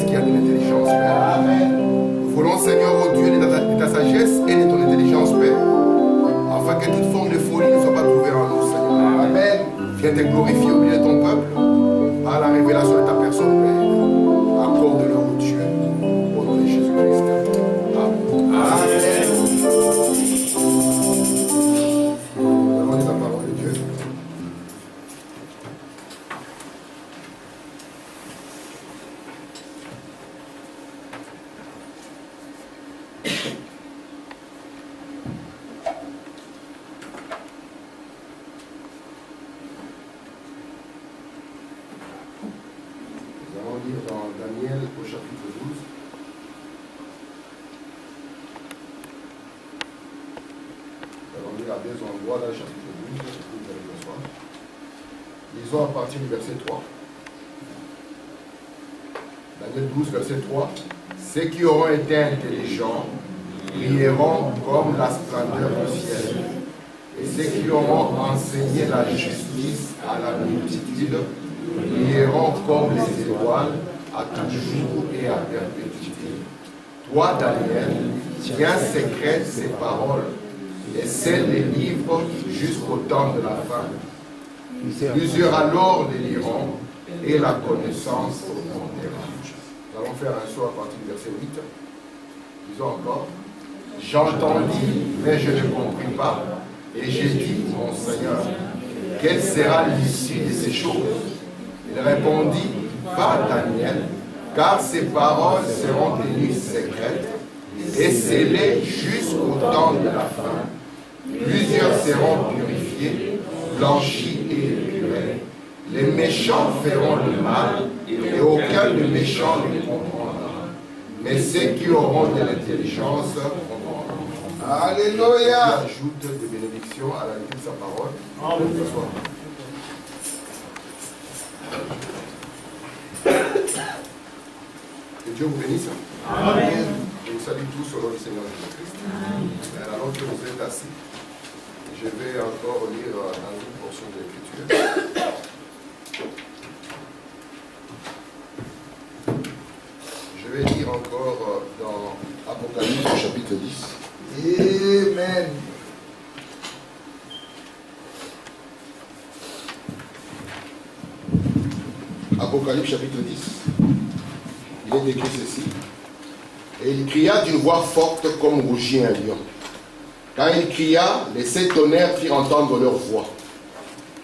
sagesse qui a de l'intelligence, Père. Nous voulons, Seigneur, oh Dieu, de ta sagesse et de ton intelligence, Père, afin que toute forme de folie ne soit pas trouvée en nous, Seigneur. Amen. Viens te glorifier au milieu de ton peuple, par la révélation de ta personne, Père. Accorde-le, oh Dieu, au nom de Jésus-Christ. Amen. Amen. Nous avons dit la parole de Dieu. Lisons à partir du verset 3. Daniel 12, verset 3. Ceux qui auront été intelligents brilleront comme la splendeur du ciel. Et ceux qui auront enseigné la justice à la multitude brilleront comme les étoiles à toujours et à perpétuité. Toi, Daniel, tiens secrète ces paroles et scelle les livres jusqu'au temps de la fin. Plusieurs alors les liront et la connaissance augmentera. Nous allons faire un saut à partir du verset 8. Disons encore. J'entendis, mais je ne compris pas. Et j'ai dit, mon Seigneur, quelle sera l'issue de ces choses? Il répondit, va Daniel, car ces paroles seront tenues secrètes et scellées jusqu'au temps de la fin. Plusieurs seront purifiés, blanchis et épurés. Les méchants feront le mal et aucun de méchant ne comprendra. Mais ceux qui auront de l'intelligence comprendront. Alléluia. Ajoute des bénédictions à la lecture de sa parole. Amen. Que Dieu vous bénisse. Amen. Je vous salue tous au nom du Seigneur Jésus-Christ. Alors que vous êtes assis, je vais encore lire dans une portion de l'Écriture. Je vais lire encore dans Apocalypse chapitre 10. Amen. Apocalypse chapitre 10. Il est écrit ceci. Et il cria d'une voix forte comme rugit un lion. Quand il cria, les 7 tonnerres firent entendre leur voix.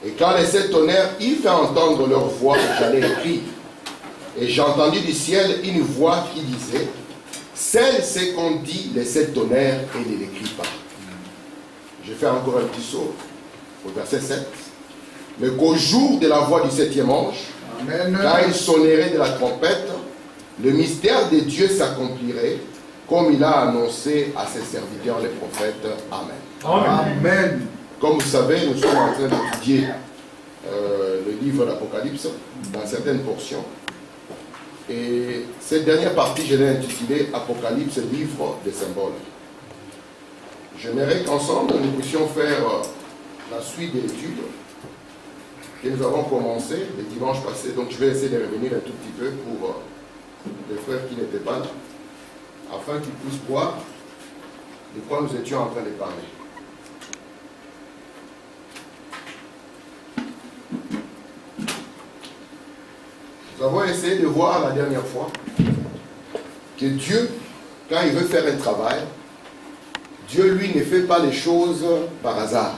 Et quand les 7 tonnerres y firent entendre leur voix, j'allais écrire. Et j'entendis du ciel une voix qui disait, celle c'est qu'on dit les 7 tonnerres et ne l'écrit pas. Je fais encore un petit saut au verset 7. Mais qu'au jour de la voix du 7e ange, amen, quand il sonnerait de la trompette, le mystère de Dieu s'accomplirait comme il a annoncé à ses serviteurs les prophètes. Amen. Amen. Amen. Comme vous savez, nous sommes en train d'étudier le livre d'Apocalypse dans certaines portions. Et cette dernière partie, je l'ai intitulée Apocalypse, livre des symboles. J'aimerais qu'ensemble, nous puissions faire la suite de l'étude que nous avons commencé le dimanche passé. Donc je vais essayer de revenir un tout petit peu pour les frères qui n'étaient pas là, afin qu'ils puissent voir de quoi nous étions en train de parler. Nous avons essayé de voir la dernière fois que Dieu, quand il veut faire un travail, Dieu, lui, ne fait pas les choses par hasard.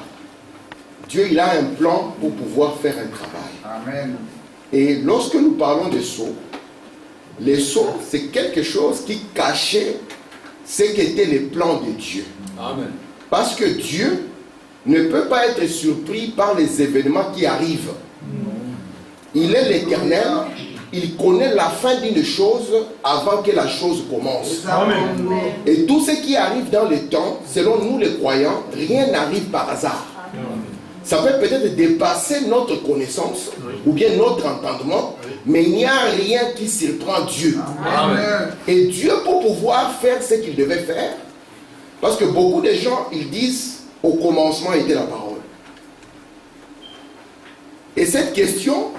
Dieu, il a un plan pour pouvoir faire un travail. Amen. Et lorsque nous parlons de sceaux, les sceaux, c'est quelque chose qui cachait ce qu'étaient les plans de Dieu. Amen. Parce que Dieu ne peut pas être surpris par les événements qui arrivent. Il est l'Éternel, il connaît la fin d'une chose avant que la chose commence. Amen. Et tout ce qui arrive dans le temps, selon nous les croyants, rien n'arrive par hasard. Ça peut peut-être dépasser notre connaissance ou bien notre entendement, mais il n'y a rien qui surprend Dieu. Amen. Et Dieu, pour pouvoir faire ce qu'il devait faire, parce que beaucoup de gens, ils disent, au commencement était la parole. Et cette question,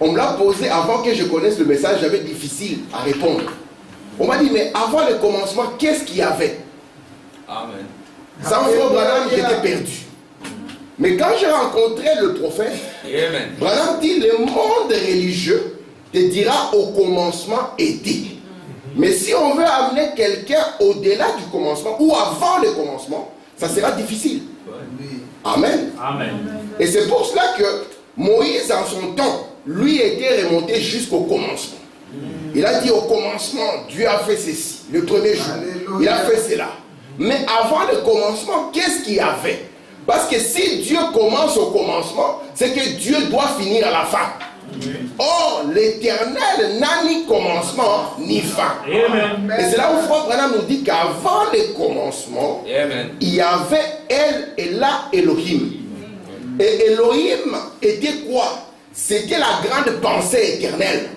On me l'a posé avant que je connaisse le message, j'avais difficile à répondre. On m'a dit, mais avant le commencement, qu'est-ce qu'il y avait? Amen. Sans frère Branham, j'étais perdu. Mais quand j'ai rencontré le prophète, Amen. Branham dit, le monde religieux te dira au commencement était. Mais si on veut amener quelqu'un au-delà du commencement ou avant le commencement, ça sera difficile. Amen. Amen. Et c'est pour cela que Moïse, en son temps, lui était remonté jusqu'au commencement. Il a dit au commencement, Dieu a fait ceci, le premier jour. Il a fait cela. Mais avant le commencement, qu'est-ce qu'il y avait? Parce que si Dieu commence au commencement, c'est que Dieu doit finir à la fin. Or, l'Éternel n'a ni commencement ni fin. Amen. Et c'est là où Frère Branham nous dit qu'avant le commencement, Amen. il y avait El et la Elohim. Et Elohim était quoi? C'était la grande pensée éternelle.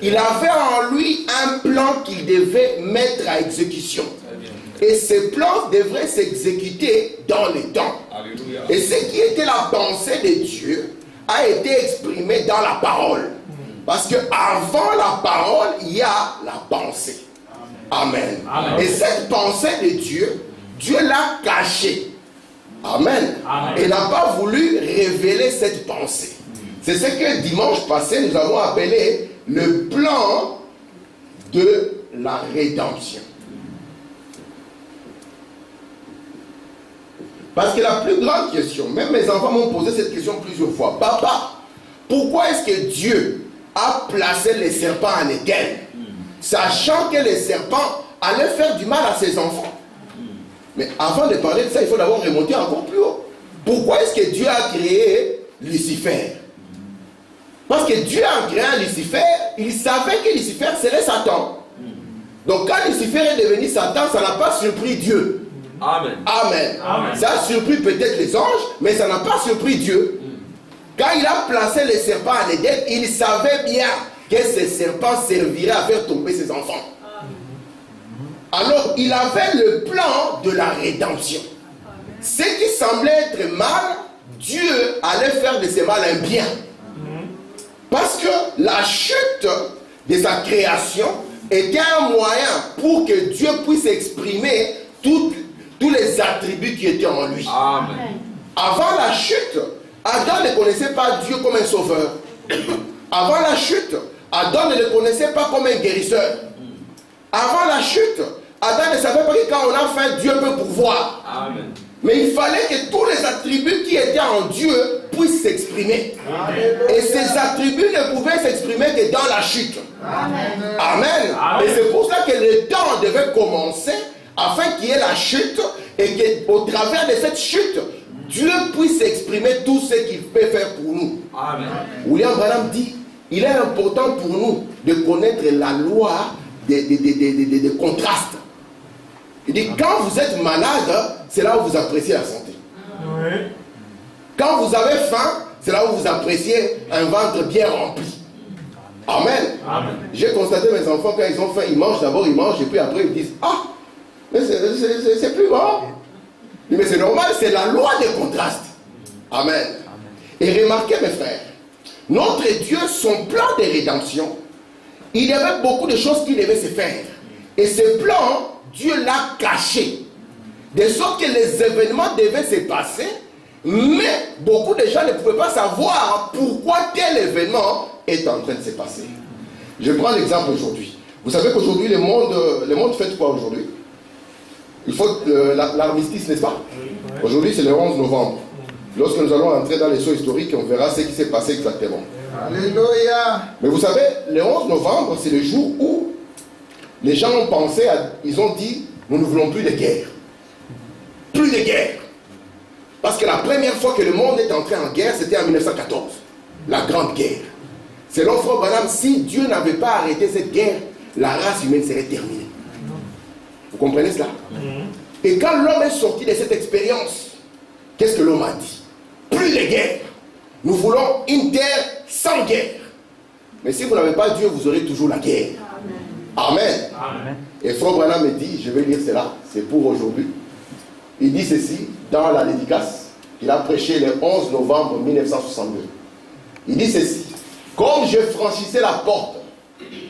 Il avait en lui un plan qu'il devait mettre à exécution. Et ce plan devrait s'exécuter dans le temps. Alléluia. Et ce qui était la pensée de Dieu a été exprimé dans la parole. Parce que avant la parole, il y a la pensée. Amen. Amen. Et cette pensée de Dieu, Dieu l'a cachée. Amen. Amen. Et n'a pas voulu révéler cette pensée. C'est ce que dimanche passé, nous avons appelé le plan de la rédemption. Parce que la plus grande question, même mes enfants m'ont posé cette question plusieurs fois. Papa, pourquoi est-ce que Dieu a placé les serpents en Éden, sachant que les serpents allaient faire du mal à ses enfants? Mais avant de parler de ça, il faut d'abord remonter encore plus haut. Pourquoi est-ce que Dieu a créé Lucifer? Parce que Dieu a créé Lucifer, il savait que Lucifer serait Satan. Donc quand Lucifer est devenu Satan, ça n'a pas surpris Dieu. Amen. Amen. Amen. Ça a surpris peut-être les anges, mais ça n'a pas surpris Dieu. Quand il a placé les serpents en Éden, il savait bien que ces serpents serviraient à faire tomber ses enfants. Alors, il avait le plan de la rédemption. Ce qui semblait être mal, Dieu allait faire de ce mal un bien. Parce que la chute de sa création était un moyen pour que Dieu puisse exprimer tous les attributs qui étaient en lui. Amen. Avant la chute, Adam ne connaissait pas Dieu comme un sauveur. Avant la chute, Adam ne le connaissait pas comme un guérisseur. Avant la chute, Adam ne savait pas que quand on a faim, Dieu peut pourvoir. Amen. Mais il fallait que tous les attributs qui étaient en Dieu puissent s'exprimer. Et ces attributs ne pouvaient s'exprimer que dans la chute. Amen. Amen. Et c'est pour ça que le temps devait commencer afin qu'il y ait la chute et qu'au travers de cette chute, Dieu puisse exprimer tout ce qu'il peut faire pour nous. Amen. William Branham dit, il est important pour nous de connaître la loi des contrastes. Il dit, quand vous êtes malade, c'est là où vous appréciez la santé. Oui. Quand vous avez faim, c'est là où vous appréciez un ventre bien rempli. Amen. Amen. J'ai constaté mes enfants, quand ils ont faim, ils mangent d'abord, ils mangent, et puis après ils disent, ah, mais c'est plus bon. Mais c'est normal, c'est la loi des contrastes. Amen. Et remarquez mes frères, notre Dieu, son plan de rédemption, il y avait beaucoup de choses qui devaient se faire. Et ce plan, Dieu l'a caché. De sorte que les événements devaient se passer, mais beaucoup de gens ne pouvaient pas savoir pourquoi tel événement est en train de se passer. Je prends l'exemple aujourd'hui. Vous savez qu'aujourd'hui, le monde fait quoi aujourd'hui? Il faut l'armistice, n'est-ce pas? Aujourd'hui, c'est le 11 novembre. Lorsque nous allons entrer dans les sauts historiques, on verra ce qui s'est passé exactement. Alléluia. Mais vous savez, le 11 novembre, c'est le jour où les gens ont pensé, ils ont dit, nous ne voulons plus de guerre. Plus de guerre. Parce que la première fois que le monde est entré en guerre, c'était en 1914. La Grande Guerre. Selon Frère Branham, si Dieu n'avait pas arrêté cette guerre, la race humaine serait terminée. Vous comprenez cela? Et quand l'homme est sorti de cette expérience, qu'est-ce que l'homme a dit? Plus de guerre. Nous voulons une terre sans guerre. Mais si vous n'avez pas Dieu, vous aurez toujours la guerre. Amen. Amen. Et Frère Branham me dit, je vais lire cela, c'est pour aujourd'hui. Il dit ceci dans la dédicace qu'il a prêché le 11 novembre 1962. Il dit ceci: Comme je franchissais la porte,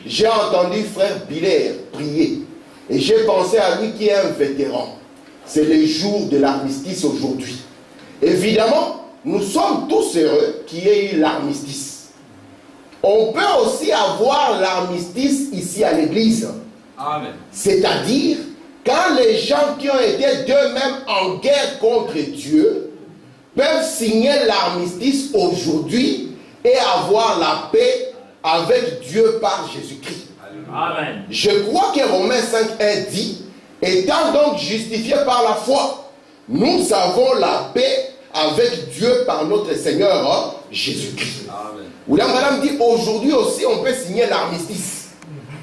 j'ai entendu frère Biller prier. Et j'ai pensé à lui qui est un vétéran. C'est le jour de l'armistice aujourd'hui. Évidemment, nous sommes tous heureux qu'il y ait eu l'armistice. On peut aussi avoir l'armistice ici à l'église. Amen. C'est-à-dire, quand les gens qui ont été d'eux-mêmes en guerre contre Dieu peuvent signer l'armistice aujourd'hui et avoir la paix avec Dieu par Jésus-Christ. Amen. Je crois que Romains 5.1 dit, étant donc justifiés par la foi, nous avons la paix avec Dieu par notre Seigneur Jésus-Christ. Amen. William Madame dit, aujourd'hui aussi on peut signer l'armistice.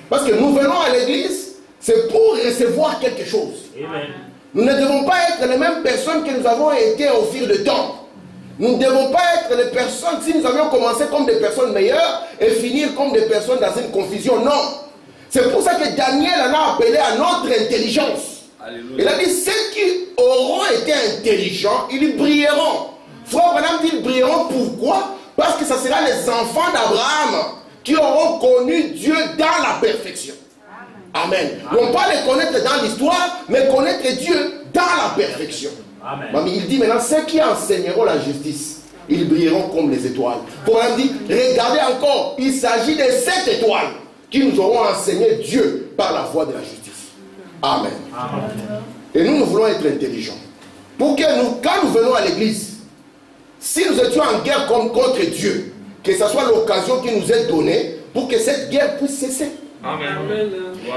Parce que nous venons à l'église, c'est pour recevoir quelque chose. Amen. Nous ne devons pas être les mêmes personnes que nous avons été au fil du temps. Nous ne devons pas être les personnes, si nous avions commencé comme des personnes meilleures et finir comme des personnes dans une confusion. Non. C'est pour ça que Daniel en a appelé à notre intelligence. Alléluia. Il a dit, ceux qui auront été intelligents, ils brilleront. Frère Branham dit, ils brilleront pourquoi? Parce que ce sera les enfants d'Abraham qui auront connu Dieu dans la perfection. Amen. Non pas les connaître dans l'histoire, mais connaître Dieu dans la perfection. Amen. Mamie, il dit maintenant, ceux qui enseigneront la justice, ils brilleront comme les étoiles. Pour elle dit, regardez encore, il s'agit de 7 étoiles qui nous auront enseigné Dieu par la voie de la justice. Amen. Amen. Et nous voulons être intelligents. Pour que nous, quand nous venons à l'église, si nous étions en guerre contre Dieu, que ce soit l'occasion qui nous est donnée pour que cette guerre puisse cesser. Amen.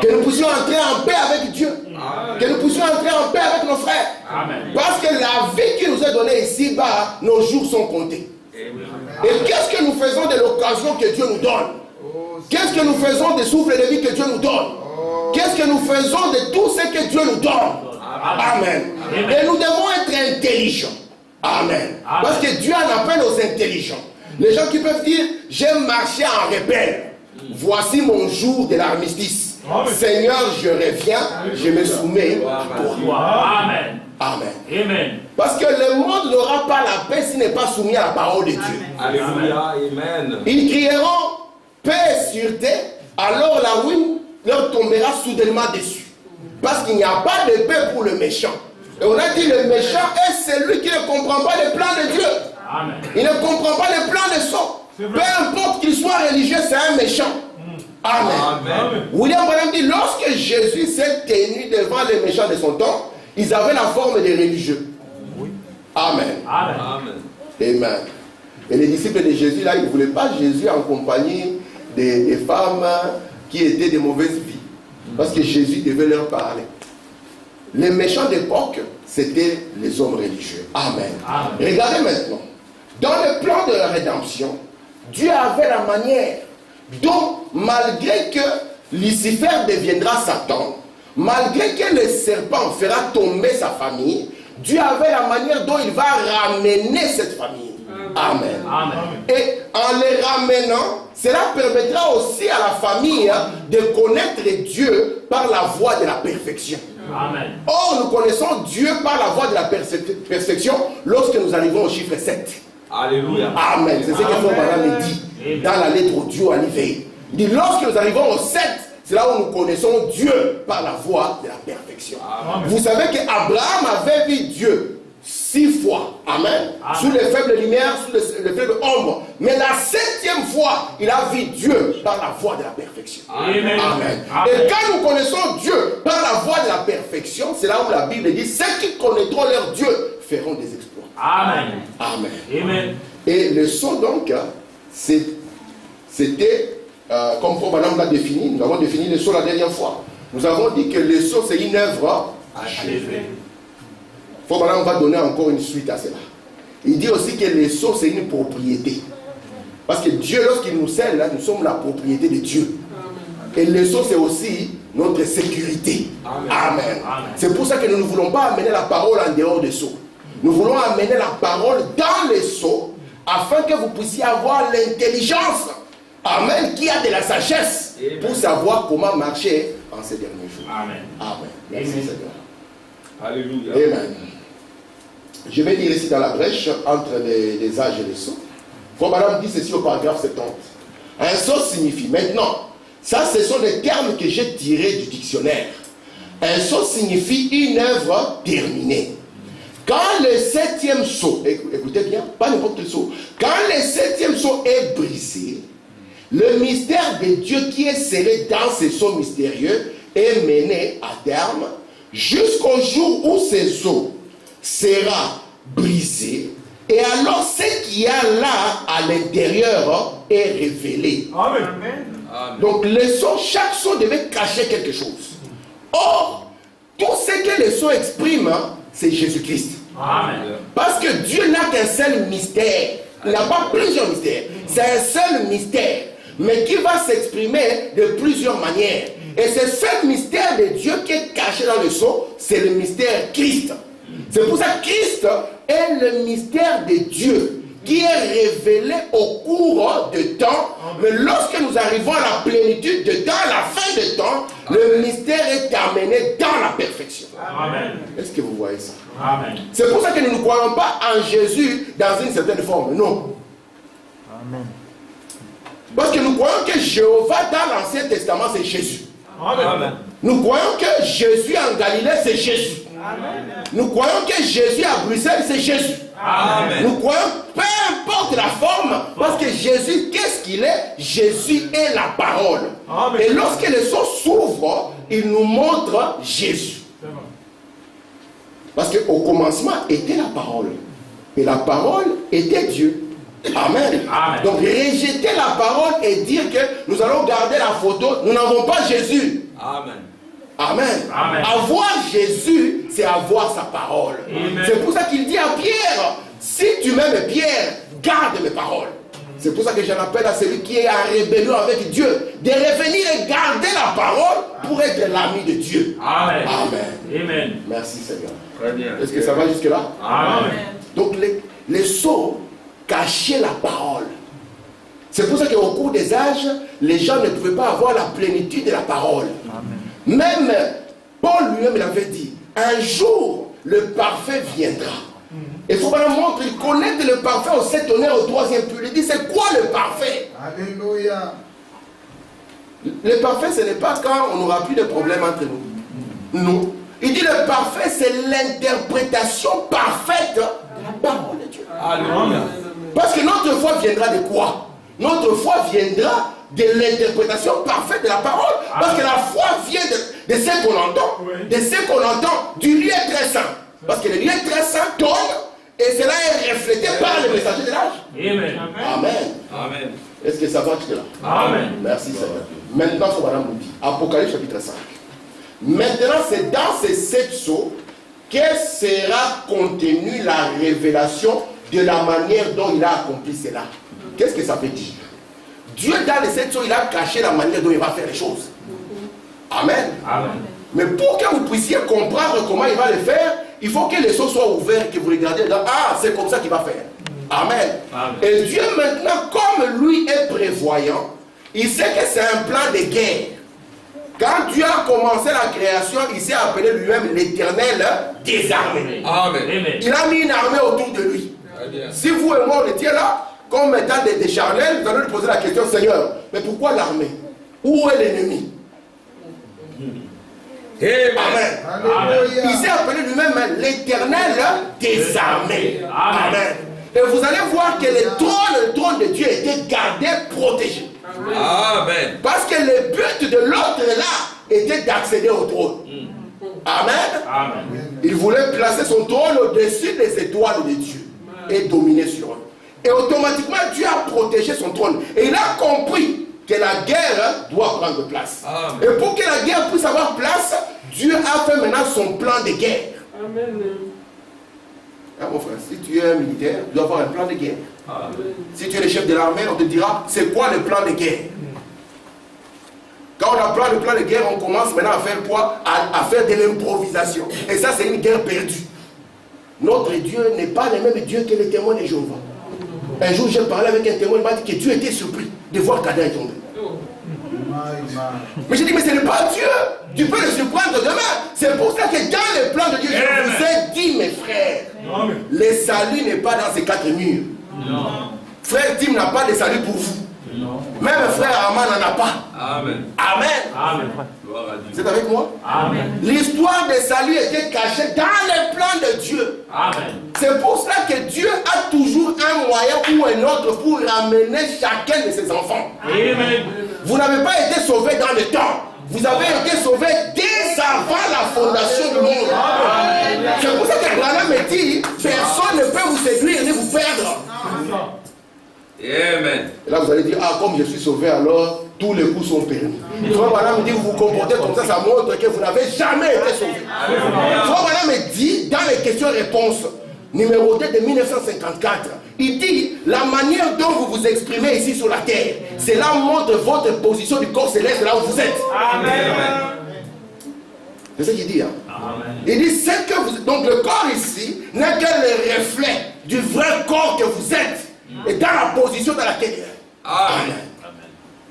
Que nous puissions entrer en paix avec Dieu. Amen. Que nous puissions entrer en paix avec nos frères. Amen. Parce que la vie qui nous est donnée ici-bas, nos jours sont comptés. Et qu'est-ce que nous faisons de l'occasion que Dieu nous donne? Qu'est-ce que nous faisons des souffles de vie que Dieu nous donne? Qu'est-ce que nous faisons de tout ce que Dieu nous donne? Amen. Et nous devons être intelligents. Amen. Parce que Dieu en appelle aux intelligents. Les gens qui peuvent dire, j'ai marché en rebelle. Voici mon jour de l'armistice. Seigneur, je reviens, je me soumets à toi. Amen. Amen. Amen. Parce que le monde n'aura pas la paix s'il n'est pas soumis à la parole de Dieu. Alléluia. Amen. Ils crieront paix et sûreté, alors la ruine leur tombera soudainement dessus. Parce qu'il n'y a pas de paix pour le méchant. Et on a dit le méchant est celui qui ne comprend pas les plans de Dieu. Amen. Il ne comprend pas les plans de son. Peu importe qu'il soit religieux, c'est un méchant. Amen. Amen. William Branham dit, lorsque Jésus s'est tenu devant les méchants de son temps, ils avaient la forme des religieux. Amen. Amen. Amen. Et les disciples de Jésus, là, ils ne voulaient pas Jésus en compagnie des femmes qui étaient de mauvaise vie. Parce que Jésus devait leur parler. Les méchants d'époque, c'était les hommes religieux. Amen. Amen. Regardez maintenant. Dans le plan de la rédemption, Dieu avait la manière dont, malgré que Lucifer deviendra Satan, malgré que le serpent fera tomber sa famille, Dieu avait la manière dont il va ramener cette famille. Amen. Amen. Et en les ramenant, cela permettra aussi à la famille de connaître Dieu par la voie de la perfection. Amen. Or, nous connaissons Dieu par la voie de la perfection lorsque nous arrivons au chiffre 7. Alléluia. Amen. C'est ce que Frère Branham dit dans la lettre au Dieu Olivier. Il dit, lorsque nous arrivons au 7, c'est là où nous connaissons Dieu par la voie de la perfection. Amen. Vous savez qu'Abraham avait vu Dieu 6 fois. Amen. Amen. Sous les faibles lumières, sous les faibles ombres. Mais la 7e fois, il a vu Dieu par la voie de la perfection. Amen. Amen. Amen. Et quand nous connaissons Dieu par la voie de la perfection, c'est là où la Bible dit, ceux qui connaîtront leur Dieu feront des exploits. Amen. Amen. Amen. Et le sceau donc, c'était, comme Frère Branham l'a défini, nous avons défini le sceau la dernière fois. Nous avons dit que le sceau c'est une œuvre achevée. Frère Branham va donner encore une suite à cela. Il dit aussi que le sceau c'est une propriété. Parce que Dieu, lorsqu'il nous scelle, là, nous sommes la propriété de Dieu. Et le sceau c'est aussi notre sécurité. Amen. Amen. Amen. C'est pour ça que nous ne voulons pas amener la parole en dehors des sceaux. Nous voulons amener la parole dans les sceaux afin que vous puissiez avoir l'intelligence, amen, qui a de la sagesse pour savoir comment marcher en ces derniers jours. Amen. Amen. Merci Amen. Seigneur. Alléluia. Amen. Je vais dire ici dans la brèche entre les âges et les sceaux. Frère Madame dit ceci au paragraphe 70. Un sceau signifie, maintenant, ça ce sont des termes que j'ai tirés du dictionnaire. Un sceau signifie une œuvre terminée. Quand le 7e sceau, écoutez bien, pas n'importe quel sceau, quand le 7e sceau est brisé, le mystère de Dieu qui est scellé dans ce sceau mystérieux est mené à terme jusqu'au jour où ce sceau sera brisé. Et alors ce qu'il y a là à l'intérieur est révélé. Amen. Donc le sceau, chaque sceau devait cacher quelque chose. Or, tout ce que le sceau exprime, c'est Jésus-Christ. Amen. Parce que Dieu n'a qu'un seul mystère. Il n'a pas plusieurs mystères. C'est un seul mystère, mais qui va s'exprimer de plusieurs manières. Et ce seul mystère de Dieu qui est caché dans le sceau, c'est le mystère Christ. C'est pour ça que Christ est le mystère de Dieu qui est révélé au cours de temps. Mais lorsque nous arrivons à la plénitude de temps, à la fin de temps, le mystère est amené dans la perfection. Amen. Est-ce que vous voyez ça? Amen. C'est pour ça que nous ne croyons pas en Jésus dans une certaine forme. Non. Amen. Parce que nous croyons que Jéhovah dans l'Ancien Testament, c'est Jésus. Amen. Nous croyons que Jésus en Galilée, c'est Jésus. Amen. Nous croyons que Jésus à Bruxelles, c'est Jésus. Amen. Nous croyons, peu importe la forme, parce que Jésus, qu'est-ce qu'il est? Jésus est la parole. Amen. Et lorsque le sceau s'ouvre, il nous montre Jésus. Parce qu'au commencement était la parole. Et la parole était Dieu. Amen. Amen. Donc rejeter la parole et dire que nous allons garder la photo, nous n'avons pas Jésus. Amen. Amen. Amen. Avoir Jésus, c'est avoir sa parole. Amen. C'est pour ça qu'il dit à Pierre, si tu m'aimes Pierre, garde mes paroles. C'est pour ça que j'en appelle à celui qui est en rébellion avec Dieu, de revenir et garder la parole pour être l'ami de Dieu. Amen. Amen. Amen. Merci Seigneur. Très bien. Est-ce que ça va jusque là? Amen. Donc les sceaux cachaient la parole. C'est pour ça qu'au cours des âges, les gens ne pouvaient pas avoir la plénitude de la parole. Même Paul lui-même l'avait dit, un jour le parfait viendra. Il faut vraiment montrer, il connaît le parfait au 7 honneur, au 3e puits. Il dit, c'est quoi le parfait? Alléluia. Le parfait, ce n'est pas quand on n'aura plus de problèmes entre nous. Non. Il dit, le parfait, c'est l'interprétation parfaite de la parole de Dieu. Alléluia. Parce que notre foi viendra de quoi? Notre foi viendra de l'interprétation parfaite de la parole. Parce que la foi vient de ce qu'on entend. De ce qu'on entend du lieu très saint. Parce que le lieu très saint donne et cela est reflété par le messager de l'âge. Amen. Amen. Amen. Est-ce que ça va jusque là? Amen. Merci Seigneur. Maintenant, ce que Madame nous dit. Apocalypse chapitre 5. Maintenant, c'est dans ces 7 sceaux que sera contenue la révélation de la manière dont il a accompli cela. Qu'est-ce que ça veut dire? Dieu, dans les 7 sceaux, il a caché la manière dont il va faire les choses. Amen. Amen. Mais pour que vous puissiez comprendre comment il va le faire, il faut que les sceaux soient ouverts, que vous regardez là. Ah, c'est comme ça qu'il va faire. Amen. Amen. Et Dieu maintenant, comme lui est prévoyant, il sait que c'est un plan de guerre. Quand Dieu a commencé la création, il s'est appelé lui-même l'Éternel des armées. Amen. Amen. Il a mis une armée autour de lui. Si vous et moi on était là, comme étant des charnels, vous allez lui poser la question, Seigneur, mais pourquoi l'armée? Où est l'ennemi? Amen. Alléluia. Il s'est appelé lui-même l'Éternel des armées. Amen. Amen. Et vous allez voir que le trône de Dieu était gardé, protégé. Amen. Parce que le but de l'autre là était d'accéder au trône. Amen. Amen. Il voulait placer son trône au-dessus des étoiles de Dieu et dominer sur eux. Et automatiquement, Dieu a protégé son trône. Et il a compris que la guerre doit prendre place. Amen. Et pour que la guerre puisse avoir place, Dieu a fait maintenant son plan de guerre. Amen. Ah, mon frère, si tu es un militaire, tu dois avoir un plan de guerre. Amen. Si tu es le chef de l'armée, on te dira, c'est quoi le plan de guerre? Quand on apprend le plan de guerre, on commence maintenant à faire quoi? À faire de l'improvisation. Et ça, c'est une guerre perdue. Notre Dieu n'est pas le même Dieu que les témoins de Jéhovah. Un jour, j'ai parlé avec un témoin, il m'a dit que Dieu était surpris de voir Kadin tomber. Mais j'ai dit, mais ce n'est pas Dieu. Tu peux le surprendre demain. C'est pour ça que dans le plan de Dieu, je vous ai dit, mes frères, le salut n'est pas dans ces 4 murs. Non. Frère Tim n'a pas de salut pour vous. Même frère Armand n'en a pas. Amen. Amen. Amen. Gloire à Dieu. Vous êtes avec moi? Amen. L'histoire de salut était cachée dans les plans de Dieu. Amen. C'est pour cela que Dieu a toujours un moyen ou un autre pour ramener chacun de ses enfants. Amen. Vous n'avez pas été sauvé dans le temps. Vous avez été sauvé dès avant la fondation du monde. C'est pour ça que Branham me dit, personne ne peut vous séduire ni vous perdre. Amen. Et là, vous allez dire, ah, comme je suis sauvé, alors tous les coups sont permis. Frère Branham me dit, vous vous comportez comme ça montre que vous n'avez jamais été sauvé. Frère Branham me dit, dans les questions-réponses, numéro 2 de 1954, il dit, la manière dont vous vous exprimez ici sur la terre, cela montre votre position du corps céleste là où vous êtes. Amen. C'est ce qu'il dit. Hein? Amen. Il dit, c'est que vous... Donc le corps ici n'est que le reflet du vrai corps que vous êtes. Et dans la position dans laquelle il est. Amen.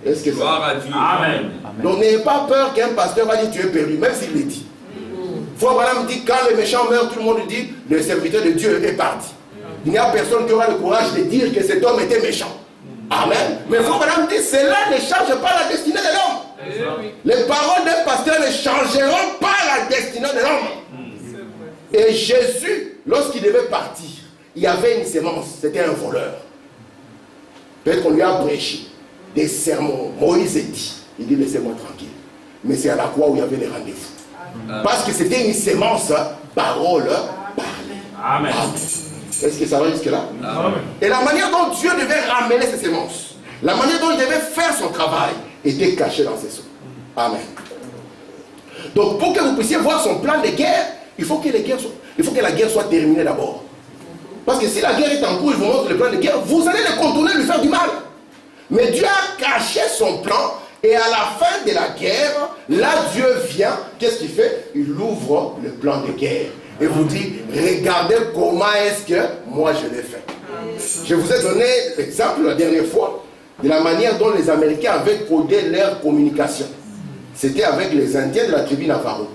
Est-ce que Gloire ça... à Dieu. Amen. Donc n'ayez pas peur qu'un pasteur va dire tu es perdu, même s'il le dit. Frère Branham dit, quand le méchant meurt, tout le monde dit, le serviteur de Dieu est parti. Il n'y a personne qui aura le courage de dire que cet homme était méchant. Amen. Mais Frère Branham dit, cela ne change pas la destinée de l'homme. Les paroles d'un pasteur ne changeront pas la destinée de l'homme. Et Jésus, lorsqu'il devait partir, il y avait une sémence, c'était un voleur. Peut-être qu'on lui a prêché des sermons. Moïse dit, il dit laissez-moi tranquille. Mais c'est à la croix où il y avait les rendez-vous. Parce que c'était une sémence, parole, parler. Amen. Est-ce que ça va jusque-là? Amen. Et la manière dont Dieu devait ramener ces sémences, la manière dont il devait faire son travail, était cachée dans ses sceaux. Amen. Donc pour que vous puissiez voir son plan de guerre, il faut que la guerre soit terminée d'abord. Parce que si la guerre est en cours, il vous montre le plan de guerre, vous allez le contourner, lui faire du mal. Mais Dieu a caché son plan, et à la fin de la guerre, là Dieu vient, qu'est-ce qu'il fait? Il ouvre le plan de guerre et vous dit, regardez comment est-ce que moi je l'ai fait. Je vous ai donné l'exemple la dernière fois de la manière dont les Américains avaient codé leur communication. C'était avec les Indiens de la tribu Navajo.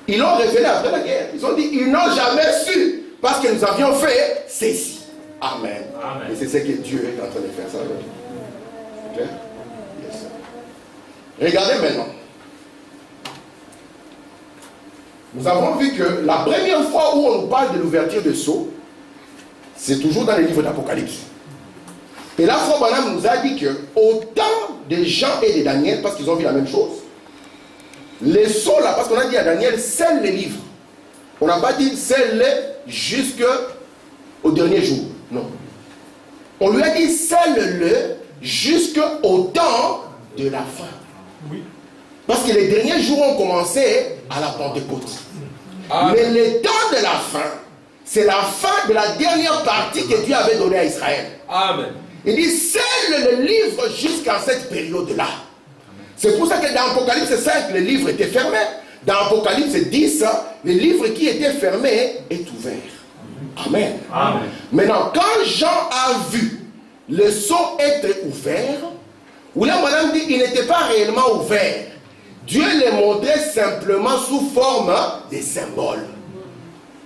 Ils l'ont révélé après la guerre. Ils ont dit, ils n'ont jamais su, parce que nous avions fait ceci. Amen. Amen. Et c'est ce que Dieu est en train de faire. Ça, ok? Yes. Regardez maintenant. Nous avons vu que la première fois où on nous parle de l'ouverture de sceaux, c'est toujours dans les livres d'Apocalypse. Et là, Frère Branham nous a dit que au temps de Jean et de Daniel, parce qu'ils ont vu la même chose, les sceaux là, parce qu'on a dit à Daniel, scelle les livres. On n'a pas dit scelle-les jusqu'au dernier jour. Non. On lui a dit scelle-le jusqu'au temps de la fin. Oui. Parce que les derniers jours ont commencé à la Pentecôte. Mais le temps de la fin, c'est la fin de la dernière partie que Dieu avait donnée à Israël. Amen. Il dit, scelle le livre jusqu'à cette période-là. C'est pour ça que dans Apocalypse 5, le livre était fermé. Dans Apocalypse 10, le livre qui était fermé est ouvert. Amen. Amen. Maintenant, quand Jean a vu le sceau être ouvert, William Branham dit qu'il n'était pas réellement ouvert. Dieu les montrait simplement sous forme de symboles.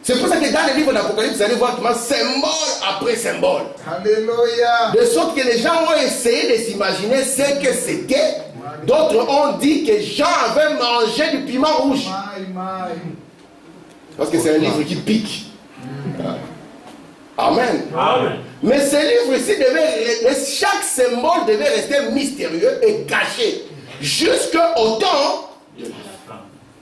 C'est pour ça que dans le livre d'Apocalypse, vous allez voir comment symbole après symbole. Alléluia. De sorte que les gens ont essayé de s'imaginer ce que c'était. D'autres ont dit que Jean avait mangé du piment rouge. Parce que c'est un livre qui pique. Amen. Amen. Mais ce livre ici, chaque symbole devait rester mystérieux et caché jusqu'au temps de la fin.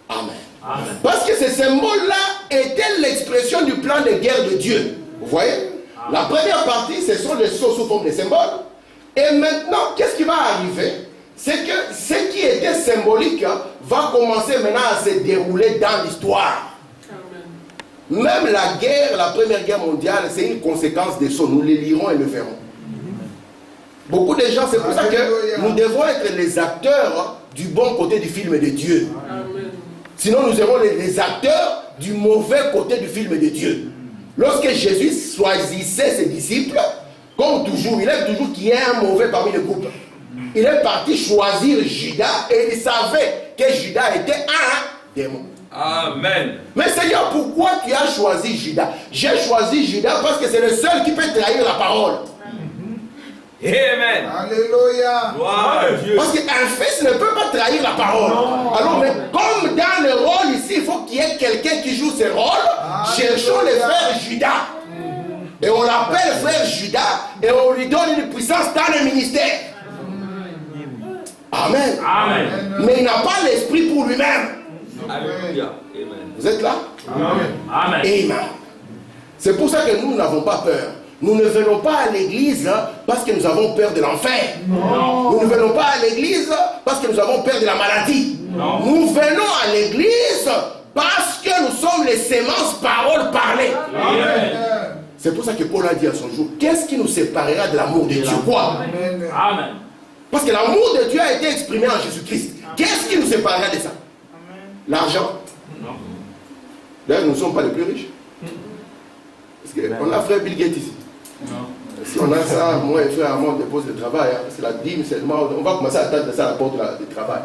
Amen. Amen. Parce que ces symboles-là étaient l'expression du plan de guerre de Dieu. Vous voyez? La première partie, ce sont les sceaux sous forme de symboles. Et maintenant, qu'est-ce qui va arriver? C'est que ce qui était symbolique va commencer maintenant à se dérouler dans l'histoire. Même la guerre, la première guerre mondiale, c'est une conséquence des sceaux. Nous les lirons et le verrons. Beaucoup de gens, c'est pour ça que nous devons être les acteurs du bon côté du film de Dieu. Sinon, nous serons les acteurs du mauvais côté du film de Dieu. Lorsque Jésus choisissait ses disciples, comme toujours, il aime toujours qu'il y ait un mauvais parmi le groupe. Il est parti choisir Judas et il savait que Judas était un démon. Amen. Mais Seigneur, pourquoi tu as choisi Judas? J'ai choisi Judas parce que c'est le seul qui peut trahir la parole. Amen. Alléluia. Gloire à Dieu. Parce qu'un fils ne peut pas trahir la parole. Alors, mais comme dans le rôle ici, il faut qu'il y ait quelqu'un qui joue ce rôle, cherchons le frère Judas. Et on l'appelle frère Judas et on lui donne une puissance dans le ministère. Amen. Amen. Mais il n'a pas l'esprit pour lui-même. Alléluia. Amen. Vous êtes là? Amen. Amen. C'est pour ça que nous n'avons pas peur. Nous ne venons pas à l'église parce que nous avons peur de l'enfer. Nous ne venons pas à l'église parce que nous avons peur de la maladie. Nous venons à l'église parce que nous sommes les semences paroles parlées. C'est pour ça que Paul a dit à son jour, qu'est-ce qui nous séparera de l'amour de Dieu? Quoi? Amen. Parce que l'amour de Dieu a été exprimé en Jésus-Christ. Qu'est-ce qui nous séparera de ça? L'argent? D'ailleurs, nous ne sommes pas les plus riches. Parce qu'on a frère Bill Gates ici. Si on a ça, moi et frère Armand dépose le travail. Hein, c'est la dîme seulement. On va commencer à attendre ça à la porte du travail.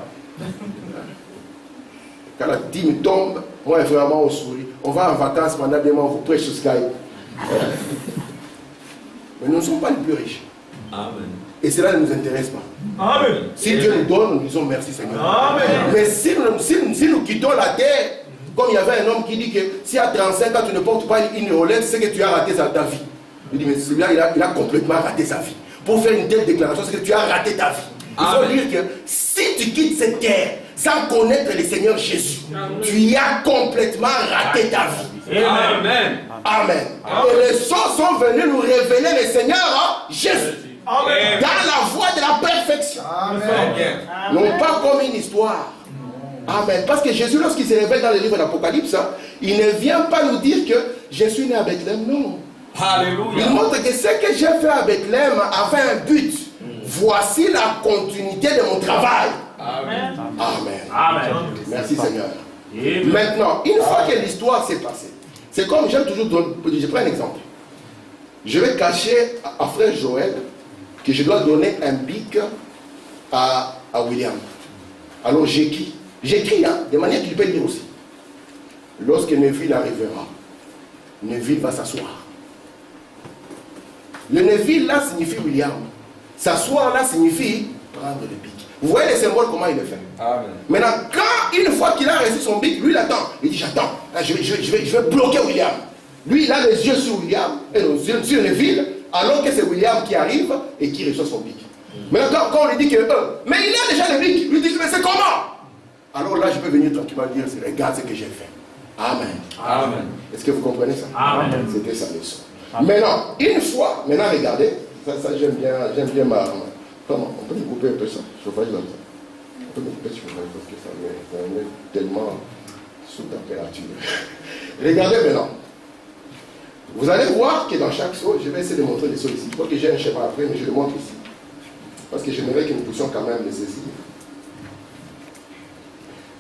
Quand la dîme tombe, moi et frère Armand on sourit. On va en vacances pendant des mois, on vous prêche sur Sky. Mais nous ne sommes pas les plus riches. Amen. Et cela ne nous intéresse pas. Amen. Si Dieu nous donne, nous disons merci Seigneur. Amen. Mais si nous quittons la terre, comme il y avait un homme qui dit que si à 35 ans tu ne portes pas une Rolex, c'est que tu as raté ta vie. Il dit mais celui-là il a complètement raté sa vie. Pour faire une telle déclaration, c'est que tu as raté ta vie. Il faut dire que si tu quittes cette terre sans connaître le Seigneur Jésus, tu as complètement raté ta vie. Amen. Amen. Et les sons sont venus nous révéler le Seigneur Jésus. Amen. Dans la voie de la perfection. Amen. Non pas comme une histoire. Amen. Parce que Jésus, lorsqu'il se révèle dans le livre d'Apocalypse, il ne vient pas nous dire que je suis né à Bethléem. Non. Alléluia. Il montre que ce que j'ai fait à Bethléem avait un but. Voici la continuité de mon travail. Amen. Amen. Amen. Merci Seigneur. Amen. Maintenant, une fois que l'histoire s'est passée, c'est comme j'aime toujours donner, je prends un exemple. Je vais cacher à frère Joël que je dois donner un bic à William. Alors j'écris, de manière qu'il peut lire aussi. Lorsque Neville arrivera, Neville va s'asseoir. Le Neville là signifie William. S'asseoir là signifie prendre le bic. Vous voyez les symboles, comment il le fait. Amen. Maintenant, quand une fois qu'il a reçu son bic, lui il attend. Il dit j'attends, je vais bloquer William. Lui il a les yeux sur William, et les yeux sur Neville, alors que c'est William qui arrive et qui reçoit son bic. Maintenant, quand on lui dit que mais il a déjà le bic, lui dit mais c'est comment? Alors là je peux venir tranquillement dire regarde ce que j'ai fait. Amen. Amen. Est-ce que vous comprenez ça? Amen. C'était sa leçon. Maintenant, une fois, regardez, ça j'aime bien ma. Comment? On peut me couper un peu ça, chauffage comme ça. On peut me couper ce chauffage parce que ça met tellement sous température. Regardez maintenant. Vous allez voir que dans chaque saut, je vais essayer de montrer les sauts ici. Je crois que j'ai un schéma après, mais je le montre ici. Parce que j'aimerais que nous puissions quand même les saisir.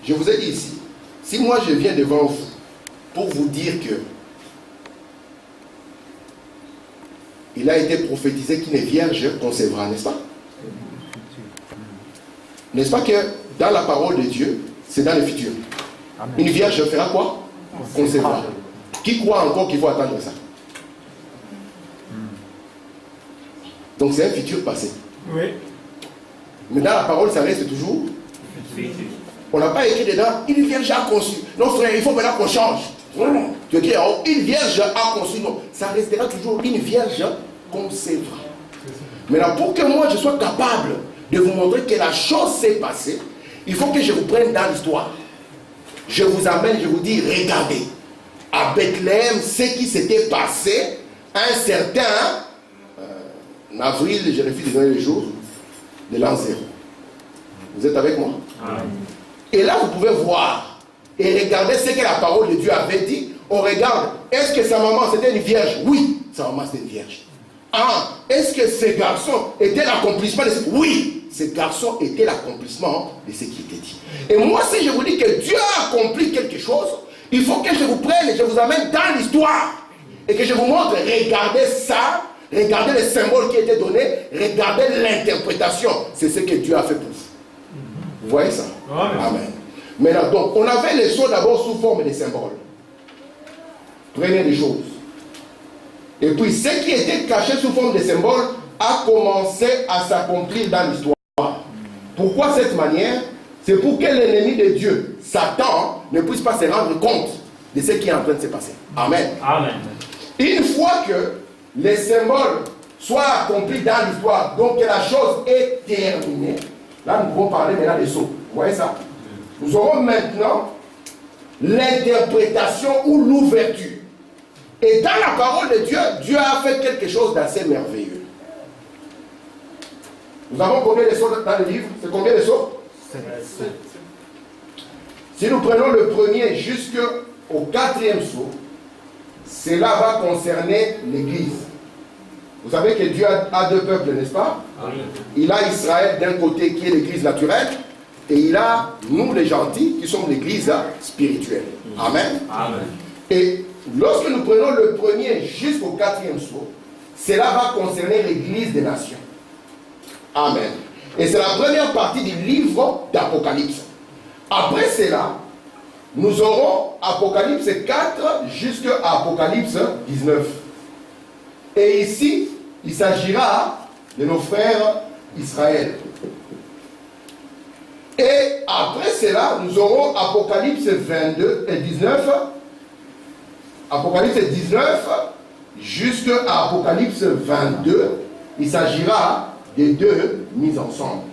Je vous ai dit ici, si moi je viens devant vous pour vous dire que il a été prophétisé qu'une vierge concevra, n'est-ce pas? N'est-ce pas que dans la parole de Dieu, c'est dans le futur. Une vierge fera quoi? Concevra. Qui croit encore qu'il faut attendre ça? Donc c'est un futur passé. Oui. Mais dans la parole, ça reste toujours. On n'a pas écrit dedans, une vierge a conçu. Non frère, il faut maintenant qu'on change. Tu écris en haut, une vierge a conçu. Non, ça restera toujours une vierge concevra. Maintenant, pour que moi je sois capable de vous montrer que la chose s'est passée, il faut que je vous prenne dans l'histoire. Je vous amène, je vous dis, regardez. À Bethléem, ce qui s'était passé, un certain avril, je refuse de donner le jour, de l'an 0. Vous êtes avec moi? Amen. Et là, vous pouvez voir et regarder ce que la parole de Dieu avait dit. On regarde, est-ce que sa maman c'était une vierge? Oui, sa maman c'était une vierge. Ah, est-ce que ce garçon était l'accomplissement de ce... Oui, ce garçon était l'accomplissement de ce qui était dit. Et moi, si je vous dis que Dieu a accompli quelque chose, il faut que je vous prenne et je vous amène dans l'histoire. Et que je vous montre, regardez ça, regardez les symboles qui étaient donnés, regardez l'interprétation. C'est ce que Dieu a fait pour vous. Vous voyez ça? Amen. Amen. Maintenant, donc, on avait les choses d'abord sous forme de symboles. Prenez les choses. Et puis, ce qui était caché sous forme de symboles a commencé à s'accomplir dans l'histoire. Pourquoi cette manière? C'est pour que l'ennemi de Dieu, Satan, ne puisse pas se rendre compte de ce qui est en train de se passer. Amen. Amen. Une fois que les symboles soient accomplis dans l'histoire, donc que la chose est terminée, là nous pouvons parler maintenant des sceaux. Vous voyez ça? Nous aurons maintenant l'interprétation ou l'ouverture. Et dans la parole de Dieu, Dieu a fait quelque chose d'assez merveilleux. Nous avons combien de sceaux dans le livre? C'est combien de sceaux? 7. Si nous prenons le premier jusqu'au 4e sceau, cela va concerner l'Église. Vous savez que Dieu a deux peuples, n'est-ce pas? Il a Israël d'un côté qui est l'Église naturelle, et il a nous les gentils qui sommes l'Église spirituelle. Amen. Amen. Et lorsque nous prenons le premier jusqu'au 4e sceau, cela va concerner l'Église des nations. Amen. Et c'est la première partie du livre d'Apocalypse. Après cela, nous aurons Apocalypse 4 jusqu'à Apocalypse 19. Et ici, il s'agira de nos frères Israël. Et après cela, nous aurons Apocalypse 22 et 19. Apocalypse 19 jusqu'à Apocalypse 22. Il s'agira des deux mises ensemble.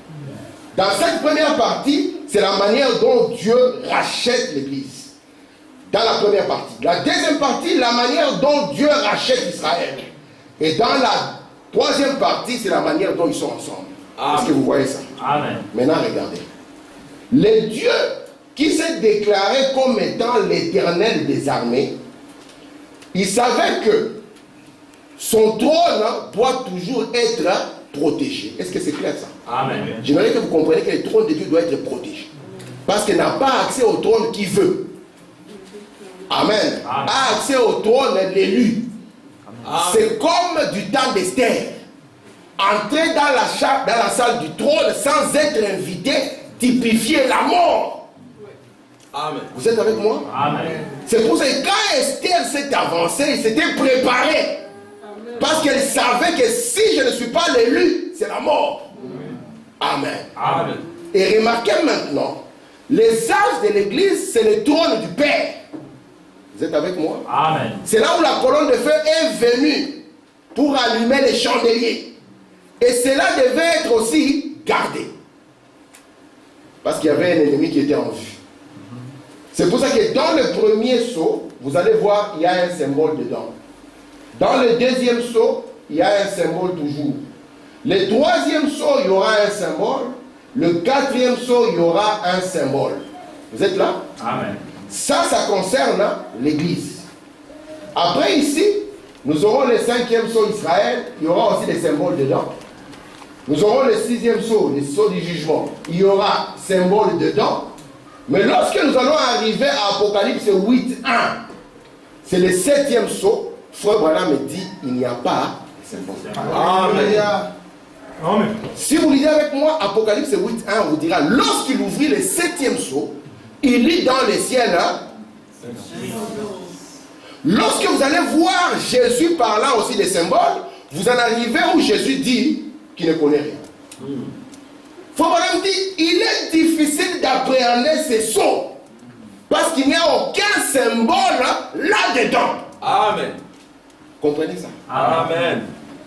Dans cette première partie, c'est la manière dont Dieu rachète l'Église. Dans la première partie. La deuxième partie, la manière dont Dieu rachète Israël. Et dans la troisième partie, c'est la manière dont ils sont ensemble. Est-ce que vous voyez ça? Amen. Maintenant, regardez. Le Dieu qui s'est déclaré comme étant l'Éternel des armées, il savait que son trône doit toujours être protégé. Est-ce que c'est clair ça? Amen. J'aimerais que vous compreniez que le trône de Dieu doit être protégé. Parce qu'il n'a pas accès au trône qu'il veut. Amen. Amen. A accès au trône l'élu. C'est comme du temps d'Esther. Entrer dans la salle du trône sans être invité, typifier la mort. Amen. Vous êtes avec moi? Amen. C'est pour ça que quand Esther s'est avancée, il s'était préparé. Parce qu'elle savait que si je ne suis pas l'élu, c'est la mort. Amen. Amen. Et remarquez maintenant, les âges de l'église, c'est le trône du Père. Vous êtes avec moi? Amen. C'est là où la colonne de feu est venue pour allumer les chandeliers. Et cela devait être aussi gardé. Parce qu'il y avait un ennemi qui était en vue. C'est pour ça que dans le premier sceau, vous allez voir, il y a un symbole dedans. Dans le deuxième sceau, il y a un symbole toujours. Le troisième sceau, il y aura un symbole. Le quatrième sceau, il y aura un symbole. Vous êtes là? Amen. Ça concerne l'Église. Après ici, nous aurons le 5e sceau Israël. Il y aura aussi des symboles dedans. Nous aurons le 6e sceau, le sceau du jugement. Il y aura symbole dedans. Mais lorsque nous allons arriver à Apocalypse 8.1, c'est le 7e sceau. Frère Branham me dit, il n'y a pas de symbole. Amen. Si vous lisez avec moi Apocalypse 8.1, on vous dira, lorsqu'il ouvrit le 7e sceau, il lit dans les ciels. Lorsque vous allez voir Jésus parlant aussi des symboles, vous en arrivez où Jésus dit qu'il ne connaît rien. Frère Branham dit, il est difficile d'appréhender ces sceaux parce qu'il n'y a aucun symbole là-dedans. Amen. Comprenez ça? Amen.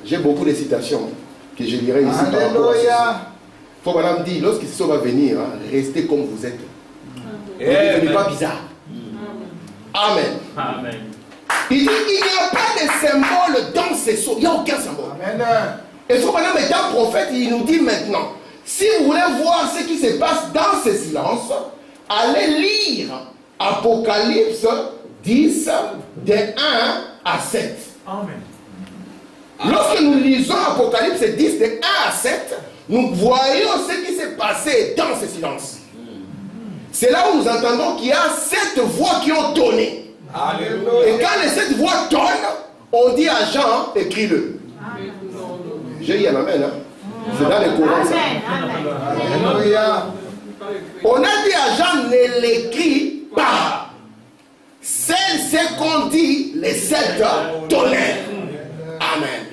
J'ai beaucoup de citations que je lirai ici par rapport à ceci. Frère Branham dit, lorsque ce va venir, restez comme vous êtes. Ne devenez pas bizarre. Amen. Amen. Il dit, il n'y a pas de symbole dans ces sceaux. Il n'y a aucun symbole. Amen. Et Frère Branham étant prophète, il nous dit maintenant, si vous voulez voir ce qui se passe dans ce silence, allez lire Apocalypse 10, de 1 à 7. Amen. Lorsque nous lisons Apocalypse 10, de 1 à 7, nous voyons ce qui s'est passé dans ce silence. C'est là où nous entendons qu'il y a 7 voix qui ont tonné. Alléluia. Et quand les 7 voix tonnent, on dit à Jean, écris-le. J'ai dit un amen. C'est dans les courants ça. Alléluia. On a dit à Jean, ne l'écris pas. C'est ce qu'on dit les 7 tonnerres. Amen.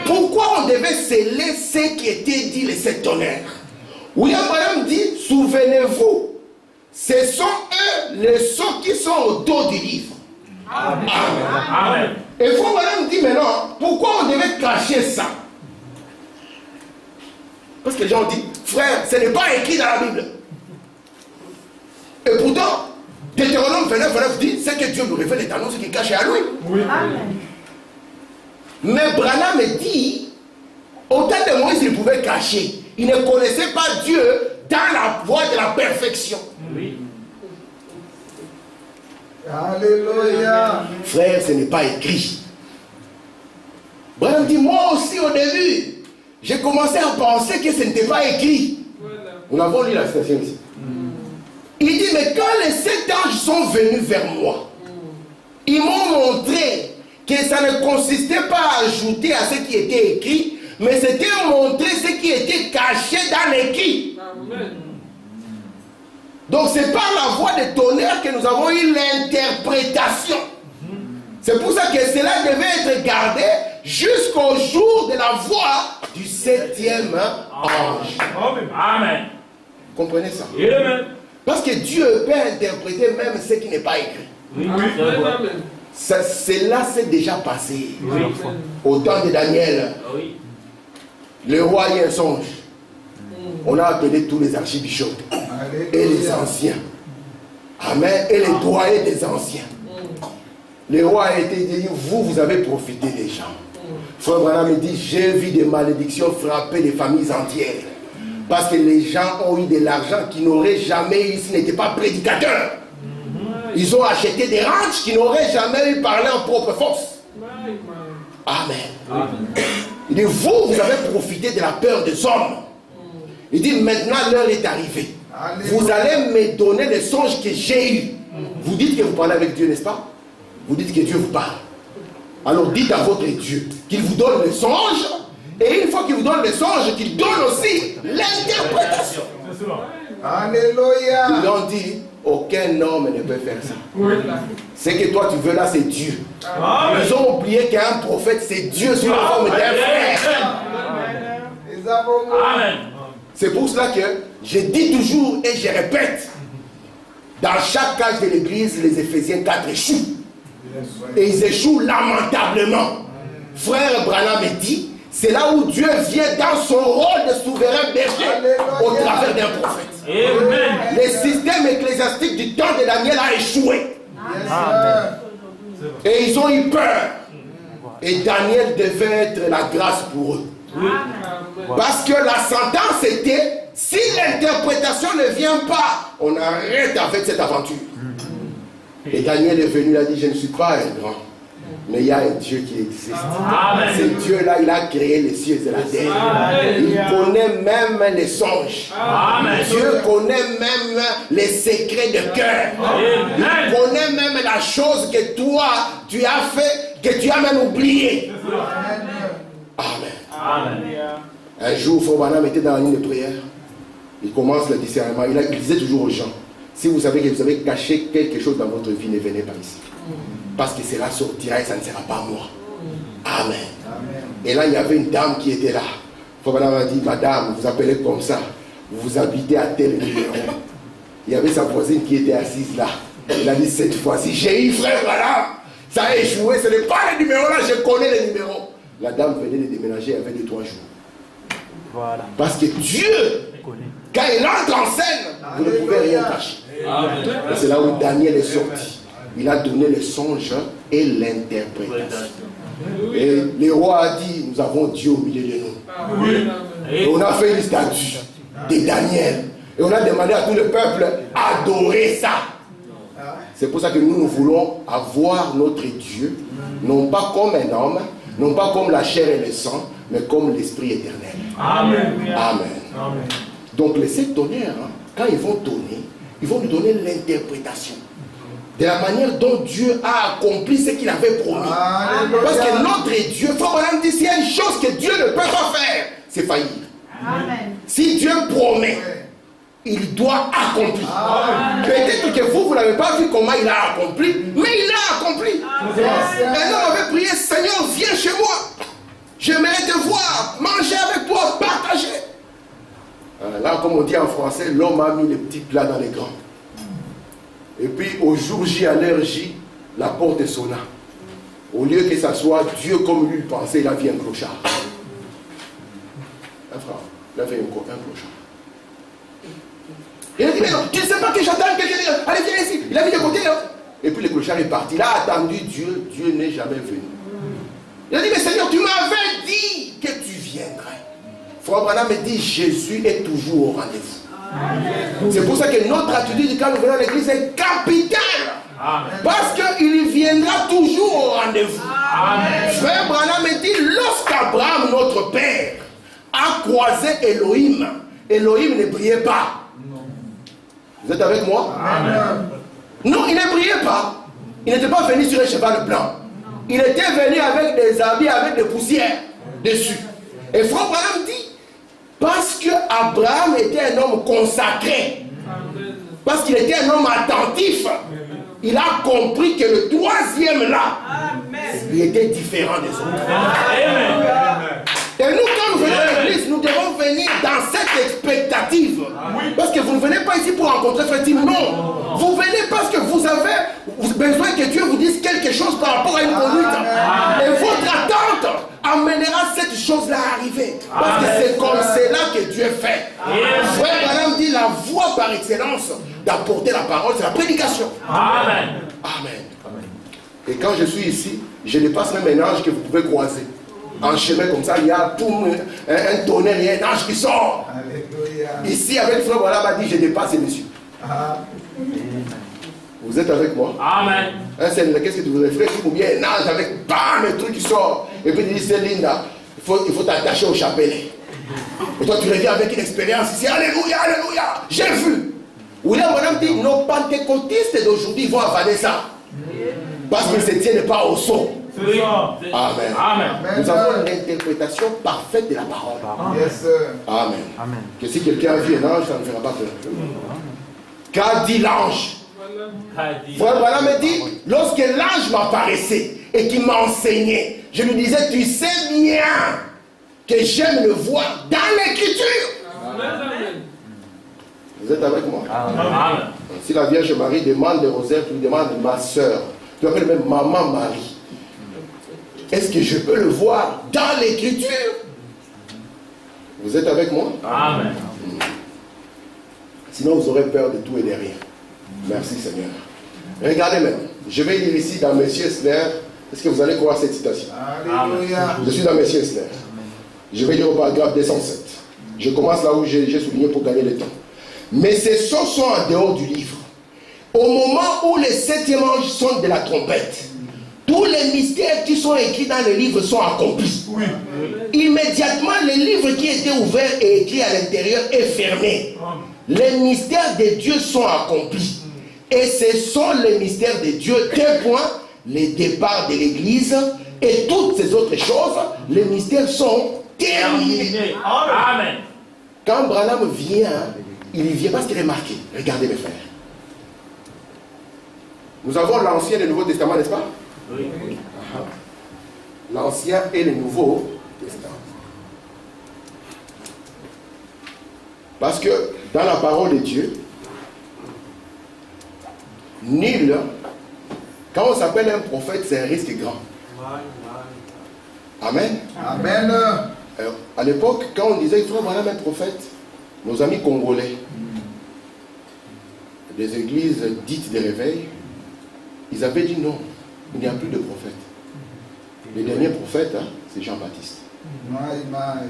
Pourquoi on devait sceller ce qui était dit, les 7 tonnerres? William Branham dit, souvenez-vous, ce sont eux les sceaux qui sont au dos du livre. Amen. Amen. Et Frère Branham dit maintenant, pourquoi on devait cacher ça? Parce que les gens disent, frère, ce n'est pas écrit dans la Bible. Et pourtant, Deutéronome 29 dit, c'est que Dieu nous révèle les talents, ce qui est caché à lui. Oui. Amen. Mais Branham dit, au temps de Moïse, il pouvait cacher. Il ne connaissait pas Dieu dans la voie de la perfection. Oui. Alléluia. Frère, ce n'est pas écrit. Branham dit, moi aussi au début, j'ai commencé à penser que ce n'était pas écrit. Nous avons lu la citation ici. Il dit, mais quand les 7 anges sont venus vers moi, ils m'ont montré que ça ne consistait pas à ajouter à ce qui était écrit, mais c'était montrer ce qui était caché dans l'écrit. Donc c'est par la voix de tonnerre que nous avons eu l'interprétation. C'est pour ça que cela devait être gardé jusqu'au jour de la voix du 7e ange. Amen. Comprenez ça? Amen. Parce que Dieu peut interpréter même ce qui n'est pas écrit. Oui. Cela s'est déjà passé. Oui. Au temps de Daniel. Oui. Le roi a eu un songe. On a appelé tous les archibishops et les anciens. Amen. Et les doyens des anciens. Le roi a été dit, vous avez profité des gens. Frère Branham me dit, j'ai vu des malédictions frapper les familles entières. Parce que les gens ont eu de l'argent qu'ils n'auraient jamais eu s'ils n'étaient pas prédicateurs. Ils ont acheté des ranchs qu'ils n'auraient jamais eu parlé en propre force. Amen. Amen. Il dit, vous avez profité de la peur des hommes. Il dit, maintenant l'heure est arrivée. Vous allez me donner les songes que j'ai eus. Vous dites que vous parlez avec Dieu, n'est-ce pas? Vous dites que Dieu vous parle. Alors dites à votre Dieu qu'il vous donne les songes. Et une fois qu'il vous donne les songes, qu'il donne aussi l'interprétation. Alléluia. Ils ont dit, aucun homme ne peut faire ça. Oui. Ce que toi tu veux là, c'est Dieu. Amen. Ils ont oublié qu'un prophète, c'est Dieu sous la forme d'un frère. Amen. C'est pour cela que je dis toujours et je répète, dans chaque cage de l'église, les Éphésiens 4 échouent. Et ils échouent lamentablement. Frère Branham me dit, c'est là où Dieu vient dans son rôle de souverain berger au travers d'un prophète. Amen. Le système ecclésiastique du temps de Daniel a échoué. Amen. Et ils ont eu peur. Et Daniel devait être la grâce pour eux. Amen. Parce que la sentence était, si l'interprétation ne vient pas, on arrête avec cette aventure. Et Daniel est venu, il a dit, je ne suis pas un grand. Mais il y a un Dieu qui existe. Ce Dieu-là, il a créé les cieux et la terre. Amen. Il connaît même les songes. Amen. Dieu connaît même les secrets de cœur. Il connaît même la chose que toi, tu as fait, que tu as même oublié. Amen. Amen. Un jour, Frère Branham était dans la ligne de prière. Il commence le discernement. Il disait toujours aux gens, si vous savez que vous avez caché quelque chose dans votre vie, ne venez pas ici. Parce que cela sortira et ça ne sera pas moi. Amen. Amen. Et là, il y avait une dame qui était là. Frère Branham a dit, madame, vous appelez comme ça. Vous habitez à tel numéro. Il y avait sa voisine qui était assise là. Il a dit, cette fois-ci, j'ai eu Frère Branham. Ça a échoué. Ce n'est pas le numéro là, je connais les numéros. La dame venait de déménager, elle avait des 3 jours. Voilà. Parce que Dieu, quand il entre en scène, vous ne pouvez rien cacher. Et c'est là où Daniel est sorti. Il a donné le songe et l'interprétation. Et le roi a dit, nous avons Dieu au milieu de nous. Et on a fait une statue de Daniel. Et on a demandé à tout le peuple d'adorer ça. C'est pour ça que nous voulons avoir notre Dieu, non pas comme un homme, non pas comme la chair et le sang, mais comme l'Esprit éternel. Amen. Amen. Amen. Donc les 7 tonnerres, quand ils vont tonner, ils vont nous donner l'interprétation de la manière dont Dieu a accompli ce qu'il avait promis. Alléluia. Parce que notre Dieu, Frère Branham dit, s'il y a une chose que Dieu ne peut pas faire, c'est faillir. Amen. Si Dieu promet, il doit accomplir. Peut-être que vous n'avez pas vu comment il a accompli, mais il a accompli. Un homme avait prié, Seigneur, viens chez moi. J'aimerais te voir, manger avec toi, partager. Là, comme on dit en français, l'homme a mis les petits plats dans les grands. Et puis, au jour J, à l'heure J, la porte sonna. Au lieu que ça soit Dieu comme lui pensait, il a vu un clochard. Un frère, il a vu un clochard. Il a dit, mais non, tu ne sais pas que j'attends quelqu'un. Allez, viens ici. Il a vu de côté. Hein? Et puis le clochard est parti. Il a attendu Dieu. Dieu n'est jamais venu. Il a dit, mais Seigneur, tu m'avais dit que tu viendrais. Frère Branham me dit, Jésus est toujours au rendez-vous. C'est pour ça que notre attitude quand nous venons à l'église est capitale. Parce qu'il viendra toujours au rendez-vous. Frère Branham me dit, lorsqu'Abraham, notre père, a croisé Elohim, Elohim ne priait pas. Vous êtes avec moi? Amen. Non, il ne priait pas. Il n'était pas venu sur un cheval blanc. Il était venu avec des habits, avec des poussières dessus. Et Frère Branham dit, parce que Abraham était un homme consacré, parce qu'il était un homme attentif, il a compris que le troisième là, il était différent des autres. Amen. Et nous, quand nous venons à l'église, nous devons venir dans cette expectative. Parce que vous ne venez pas ici pour rencontrer Frère Tim, non. Vous venez parce que vous avez besoin que Dieu vous dise quelque chose par rapport à une conduite. Et votre attente amènera cette chose-là à arriver. Parce que c'est comme cela que Dieu fait. Frère Branham dit la voie par excellence d'apporter la parole, c'est la prédication. Amen. Amen. Et quand je suis ici, je dépasse même un ange que vous pouvez croiser. En chemin comme ça, il y a tout un tonnerre, il y a un ange qui sort. Alléluia. Ici, avec Frère Branham a dit, je dépasse ces messieurs. Vous êtes avec moi? Amen. Qu'est-ce que tu voudrais faire? Ou bien un ange avec bam, un truc qui sort. Et puis il dit, c'est Linda, il faut t'attacher au chapelet. Et toi, tu reviens avec une expérience ici. Alléluia, alléluia. J'ai vu. William Branham dit, nos pentecôtistes d'aujourd'hui vont avaler ça. Parce qu'ils ne se tiennent pas au son. Amen. Amen. Nous avons l'interprétation parfaite de la parole. Yes, Amen. Amen. Que si quelqu'un a vu un ange, ça ne fera pas peur. Qu'a dit l'ange? Frère Branham me dit, lorsque l'ange m'apparaissait et qu'il m'enseignait, je lui disais, tu sais bien que j'aime le voir dans l'écriture. Vous êtes avec moi? Amen. Si la Vierge Marie demande le rosaire, tu lui demandes ma soeur. Tu appelles même Maman Marie. Est-ce que je peux le voir dans l'écriture? Vous êtes avec moi? Amen. Sinon vous aurez peur de tout et de rien. Merci Seigneur. Regardez maintenant. Je vais lire ici dans Monsieur Esler. Est-ce que vous allez croire cette citation? Alléluia. Je suis dans Monsieur Esler. Je vais lire au paragraphe 207. Je commence là où j'ai souligné pour gagner le temps. Mais ces sons sont en dehors du livre. Au moment où les 7e ange sonne de la trompette, tous les mystères qui sont écrits dans le livre sont accomplis. Oui. Immédiatement, le livre qui était ouvert et écrit à l'intérieur est fermé. Les mystères de Dieu sont accomplis. Et ce sont les mystères de Dieu. Tel point, les départs de l'Église et toutes ces autres choses, les mystères sont terminés. Amen. Quand Branham vient, il vient parce qu'il est marqué. Regardez mes frères. Nous avons l'Ancien et le Nouveau Testament, n'est-ce pas? Oui. L'Ancien et le Nouveau Testament. Parce que dans la parole de Dieu, nul, quand on s'appelle un prophète, c'est un risque grand. Amen. Amen. Alors, à l'époque, quand on disait qu'il faut avoir un prophète, nos amis congolais, des églises dites de réveil, ils avaient dit non, il n'y a plus de prophète. Le dernier prophète, hein, c'est Jean-Baptiste.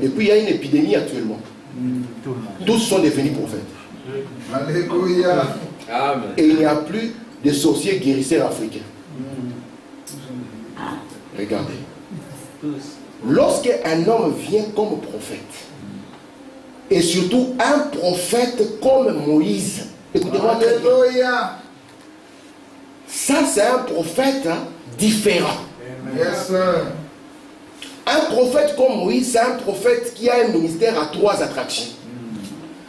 Et puis il y a une épidémie actuellement. Tous sont devenus prophètes. Alléluia. Amen. Et il n'y a plus de sorciers guérisseurs africains. Regardez. Lorsqu'un homme vient comme prophète, et surtout un prophète comme Moïse, écoutez-moi très bien. Ça, c'est un prophète différent. Yes, sir. Un prophète comme Moïse, c'est un prophète qui a un ministère à 3 attractions.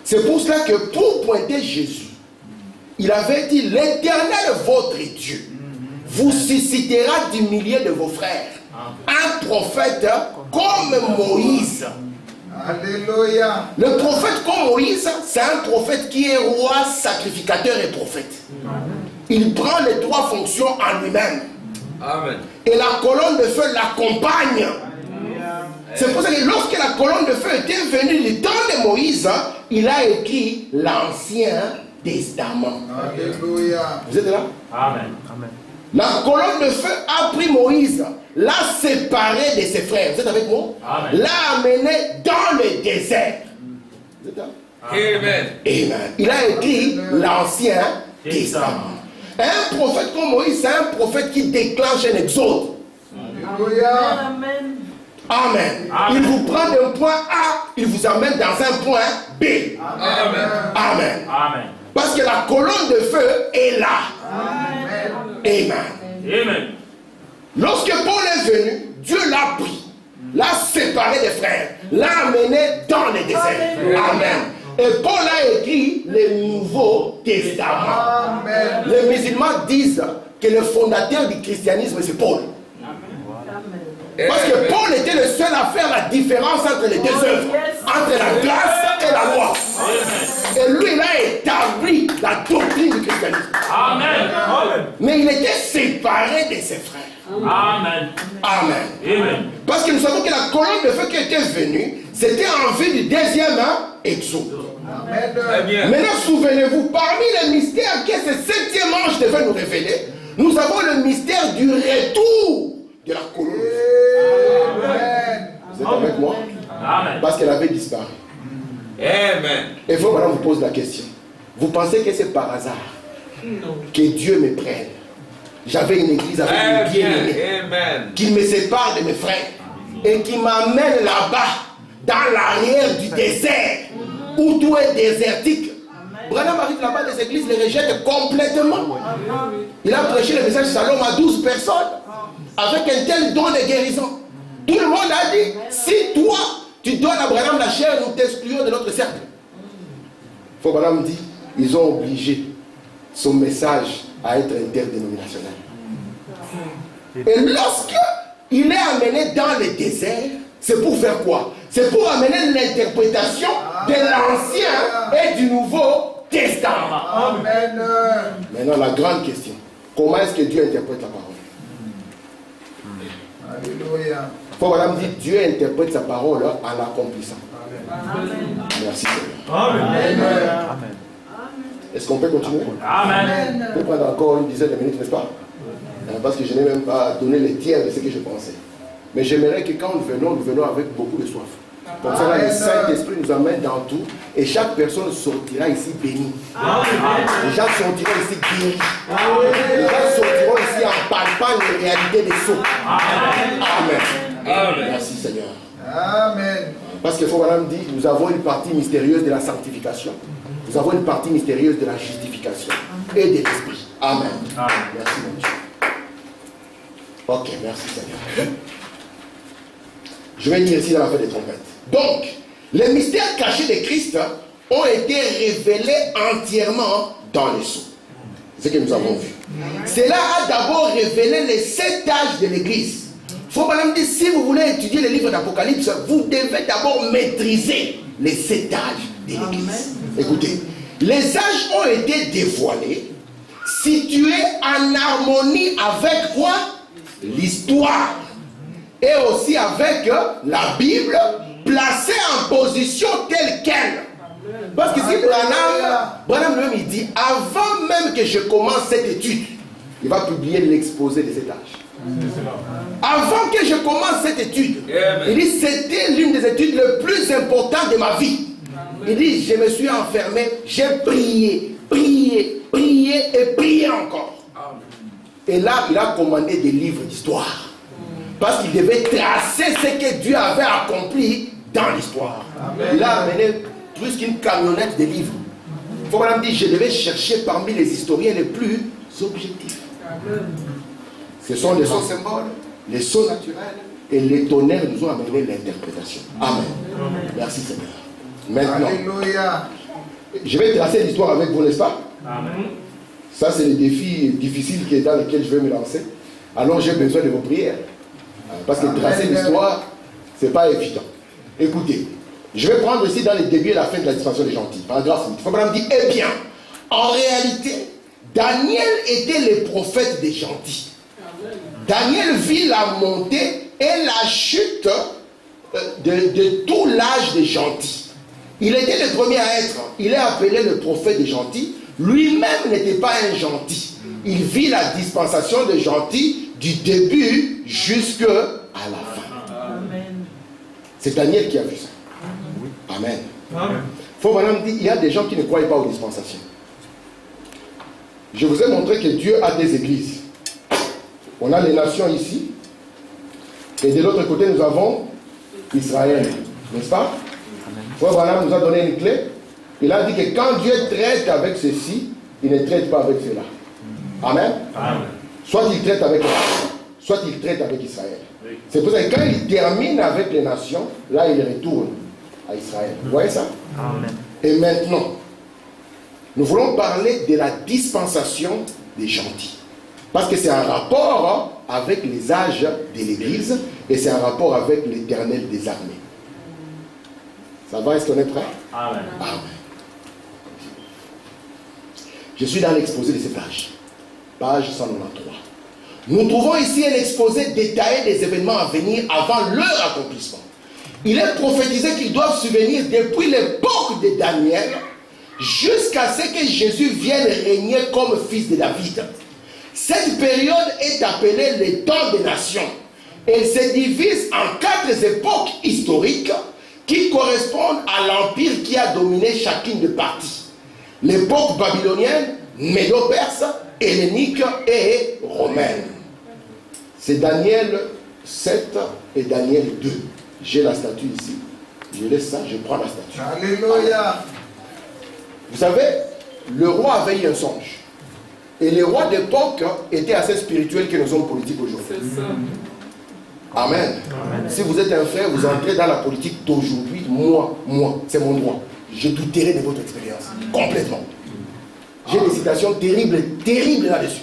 C'est pour cela que pour pointer Jésus, il avait dit, l'Éternel votre Dieu vous suscitera décidera du milieu de vos frères un prophète comme Moïse. Alléluia. Le prophète comme Moïse, c'est un prophète qui est roi, sacrificateur et prophète. Il prend les trois fonctions en lui-même. Amen. Et la colonne de feu l'accompagne. C'est pour ça que lorsque la colonne de feu était venue du temps de Moïse, il a écrit l'Ancien Testament. Alléluia. Vous êtes là? Amen. Amen. La colonne de feu a pris Moïse, l'a séparé de ses frères. Vous êtes avec moi? Amen. L'a amené dans le désert. Vous êtes là? Amen. Amen. Il a écrit l'Ancien Testament. Un prophète comme Moïse, c'est un prophète qui déclenche un exode. Alléluia. Amen. Amen. Amen. Il vous prend d'un point A, il vous amène dans un point B. Amen. Amen. Amen. Parce que la colonne de feu est là. Amen. Amen. Amen. Lorsque Paul est venu, Dieu l'a pris, l'a séparé des frères, l'a amené dans le désert. Amen. Et Paul a écrit le Nouveau Testament. Amen. Les musulmans disent que le fondateur du christianisme, c'est Paul. Parce que Paul était le seul à faire la différence entre les deux œuvres, entre la grâce et la loi. Et lui, il a établi la doctrine du christianisme. Amen. Mais il était séparé de ses frères. Amen. Amen. Amen. Parce que nous savons que la colonne de feu qui était venue, c'était en vue du deuxième exode. Très bien. Maintenant, souvenez-vous, parmi les mystères que ce septième ange devait nous révéler, nous avons le mystère du retour de la colonne de feu. Amen. Vous êtes avec moi? Amen. Parce qu'elle avait disparu. Amen. Et vous, maintenant, vous pose la question. Vous pensez que c'est par hasard que Dieu me prenne? J'avais une église avec Très une bien. bien-aimée, Amen. qu'il me sépare de mes frères et qui m'amène là-bas, dans l'arrière du désert, où tout est désertique. Branham arrive là-bas, les églises les rejettent complètement. Il a prêché le message Shalom à 12 personnes, avec un tel don de guérison. Tout le monde a dit, si toi, tu donnes à Branham la chair, nous t'excluons de notre cercle. Faut Branham dit, ils ont obligé son message à être interdénominationnel. Et lorsque il est amené dans le désert, c'est pour faire quoi? C'est pour amener l'interprétation de l'Ancien et du Nouveau Testament. Amen. Maintenant, la grande question, comment est-ce que Dieu interprète la parole? Alléluia. Faut Madame dit, Dieu interprète sa parole en l'accomplissant. Merci Seigneur. Amen. Est-ce qu'on peut continuer? Amen. On peut prendre encore une dizaine de minutes, n'est-ce pas? Parce que je n'ai même pas donné les tiers de ce que je pensais. Mais j'aimerais que quand nous venons avec beaucoup de soif. Comme ça, là, le Saint-Esprit nous amène dans tout et chaque personne sortira ici bénie. Les gens sortiront ici guéris. Les gens sortiront ici en palpant les réalités des sceaux. Amen. Amen. Merci Seigneur. Amen. Parce que Madame dit, nous avons une partie mystérieuse de la sanctification. Nous avons une partie mystérieuse de la justification et de l'esprit. Amen. Merci mon Dieu. Ok, merci Seigneur. Je vais lire ici dans la fête des trompettes. Donc, les mystères cachés de Christ ont été révélés entièrement dans les sceaux. C'est ce que nous avons vu. Cela a d'abord révélé les 7 âges de l'Église. Faut Madame dire, si vous voulez étudier les livres d'Apocalypse, vous devez d'abord maîtriser les 7 âges de l'Église. Écoutez, les âges ont été dévoilés, situés en harmonie avec quoi? L'histoire. Et aussi avec la Bible, placée en position telle qu'elle. Parce que si Branham lui-même il dit, avant même que je commence cette étude, il va publier l'exposé de cet âge. Avant que je commence cette étude, il dit, c'était l'une des études les plus importantes de ma vie. Il dit, je me suis enfermé, j'ai prié, prié, prié et prié encore. Et là, il a commandé des livres d'histoire. Parce qu'il devait tracer ce que Dieu avait accompli dans l'histoire. Il a amené plus qu'une camionnette de livres. Il faut Madame dire, je devais chercher parmi les historiens les plus objectifs. Ce sont les sons symboles, les sons naturels et les tonnerres nous ont amené l'interprétation. Amen. Merci Seigneur. Maintenant, Alléluia. je vais tracer l'histoire avec vous, n'est-ce pas? Amen. Ça, c'est le défi difficile dans lequel je vais me lancer. Alors j'ai besoin de vos prières. Parce que tracer l'histoire, ce n'est pas évident. Écoutez, je vais prendre ici dans le début et la fin de la dispensation des gentils. Paragraphe 8. Abraham dit, eh bien, en réalité, Daniel était le prophète des gentils. Daniel vit la montée et la chute de tout l'âge des gentils. Il était le premier à être. Il est appelé le prophète des gentils. Lui-même n'était pas un gentil. Il vit la dispensation des gentils du début jusqu'à la fin. C'est Daniel qui a vu ça. Amen. Faut maintenant dire, il y a des gens qui ne croient pas aux dispensations. Je vous ai montré que Dieu a des églises. On a les nations ici. Et de l'autre côté, nous avons Israël. N'est-ce pas? Frère Branham nous a donné une clé. Il a dit que quand Dieu traite avec ceci, il ne traite pas avec cela. Amen. Amen. Soit il traite avec soit il traite avec Israël. Oui. C'est pour ça que quand il termine avec les nations, là il retourne à Israël. Vous voyez ça? Amen. Et maintenant, nous voulons parler de la dispensation des gentils. Parce que c'est un rapport avec les âges de l'Église et c'est un rapport avec l'Éternel des armées. Ça va? Est-ce qu'on est prêt? Amen. Amen. Je suis dans l'exposé de ces pages. Page 193. Nous trouvons ici un exposé détaillé des événements à venir avant leur accomplissement. Il est prophétisé qu'ils doivent survenir depuis l'époque de Daniel jusqu'à ce que Jésus vienne régner comme fils de David. Cette période est appelée le temps des nations. Elle se divise en 4 époques historiques qui correspondent à l'empire qui a dominé chacune des parties. L'époque babylonienne, médo-perse, hellénique et romaine. C'est Daniel 7 et Daniel 2. J'ai la statue ici. Je laisse ça, je prends la statue. Alléluia. Vous savez, le roi avait eu un songe. Et les rois d'époque étaient assez spirituels que nos hommes politiques aujourd'hui. C'est ça. Amen. Amen. Si vous êtes un frère, vous entrez dans la politique d'aujourd'hui, moi, c'est mon droit. Je douterai de votre expérience. Complètement. J'ai des citations terribles là-dessus.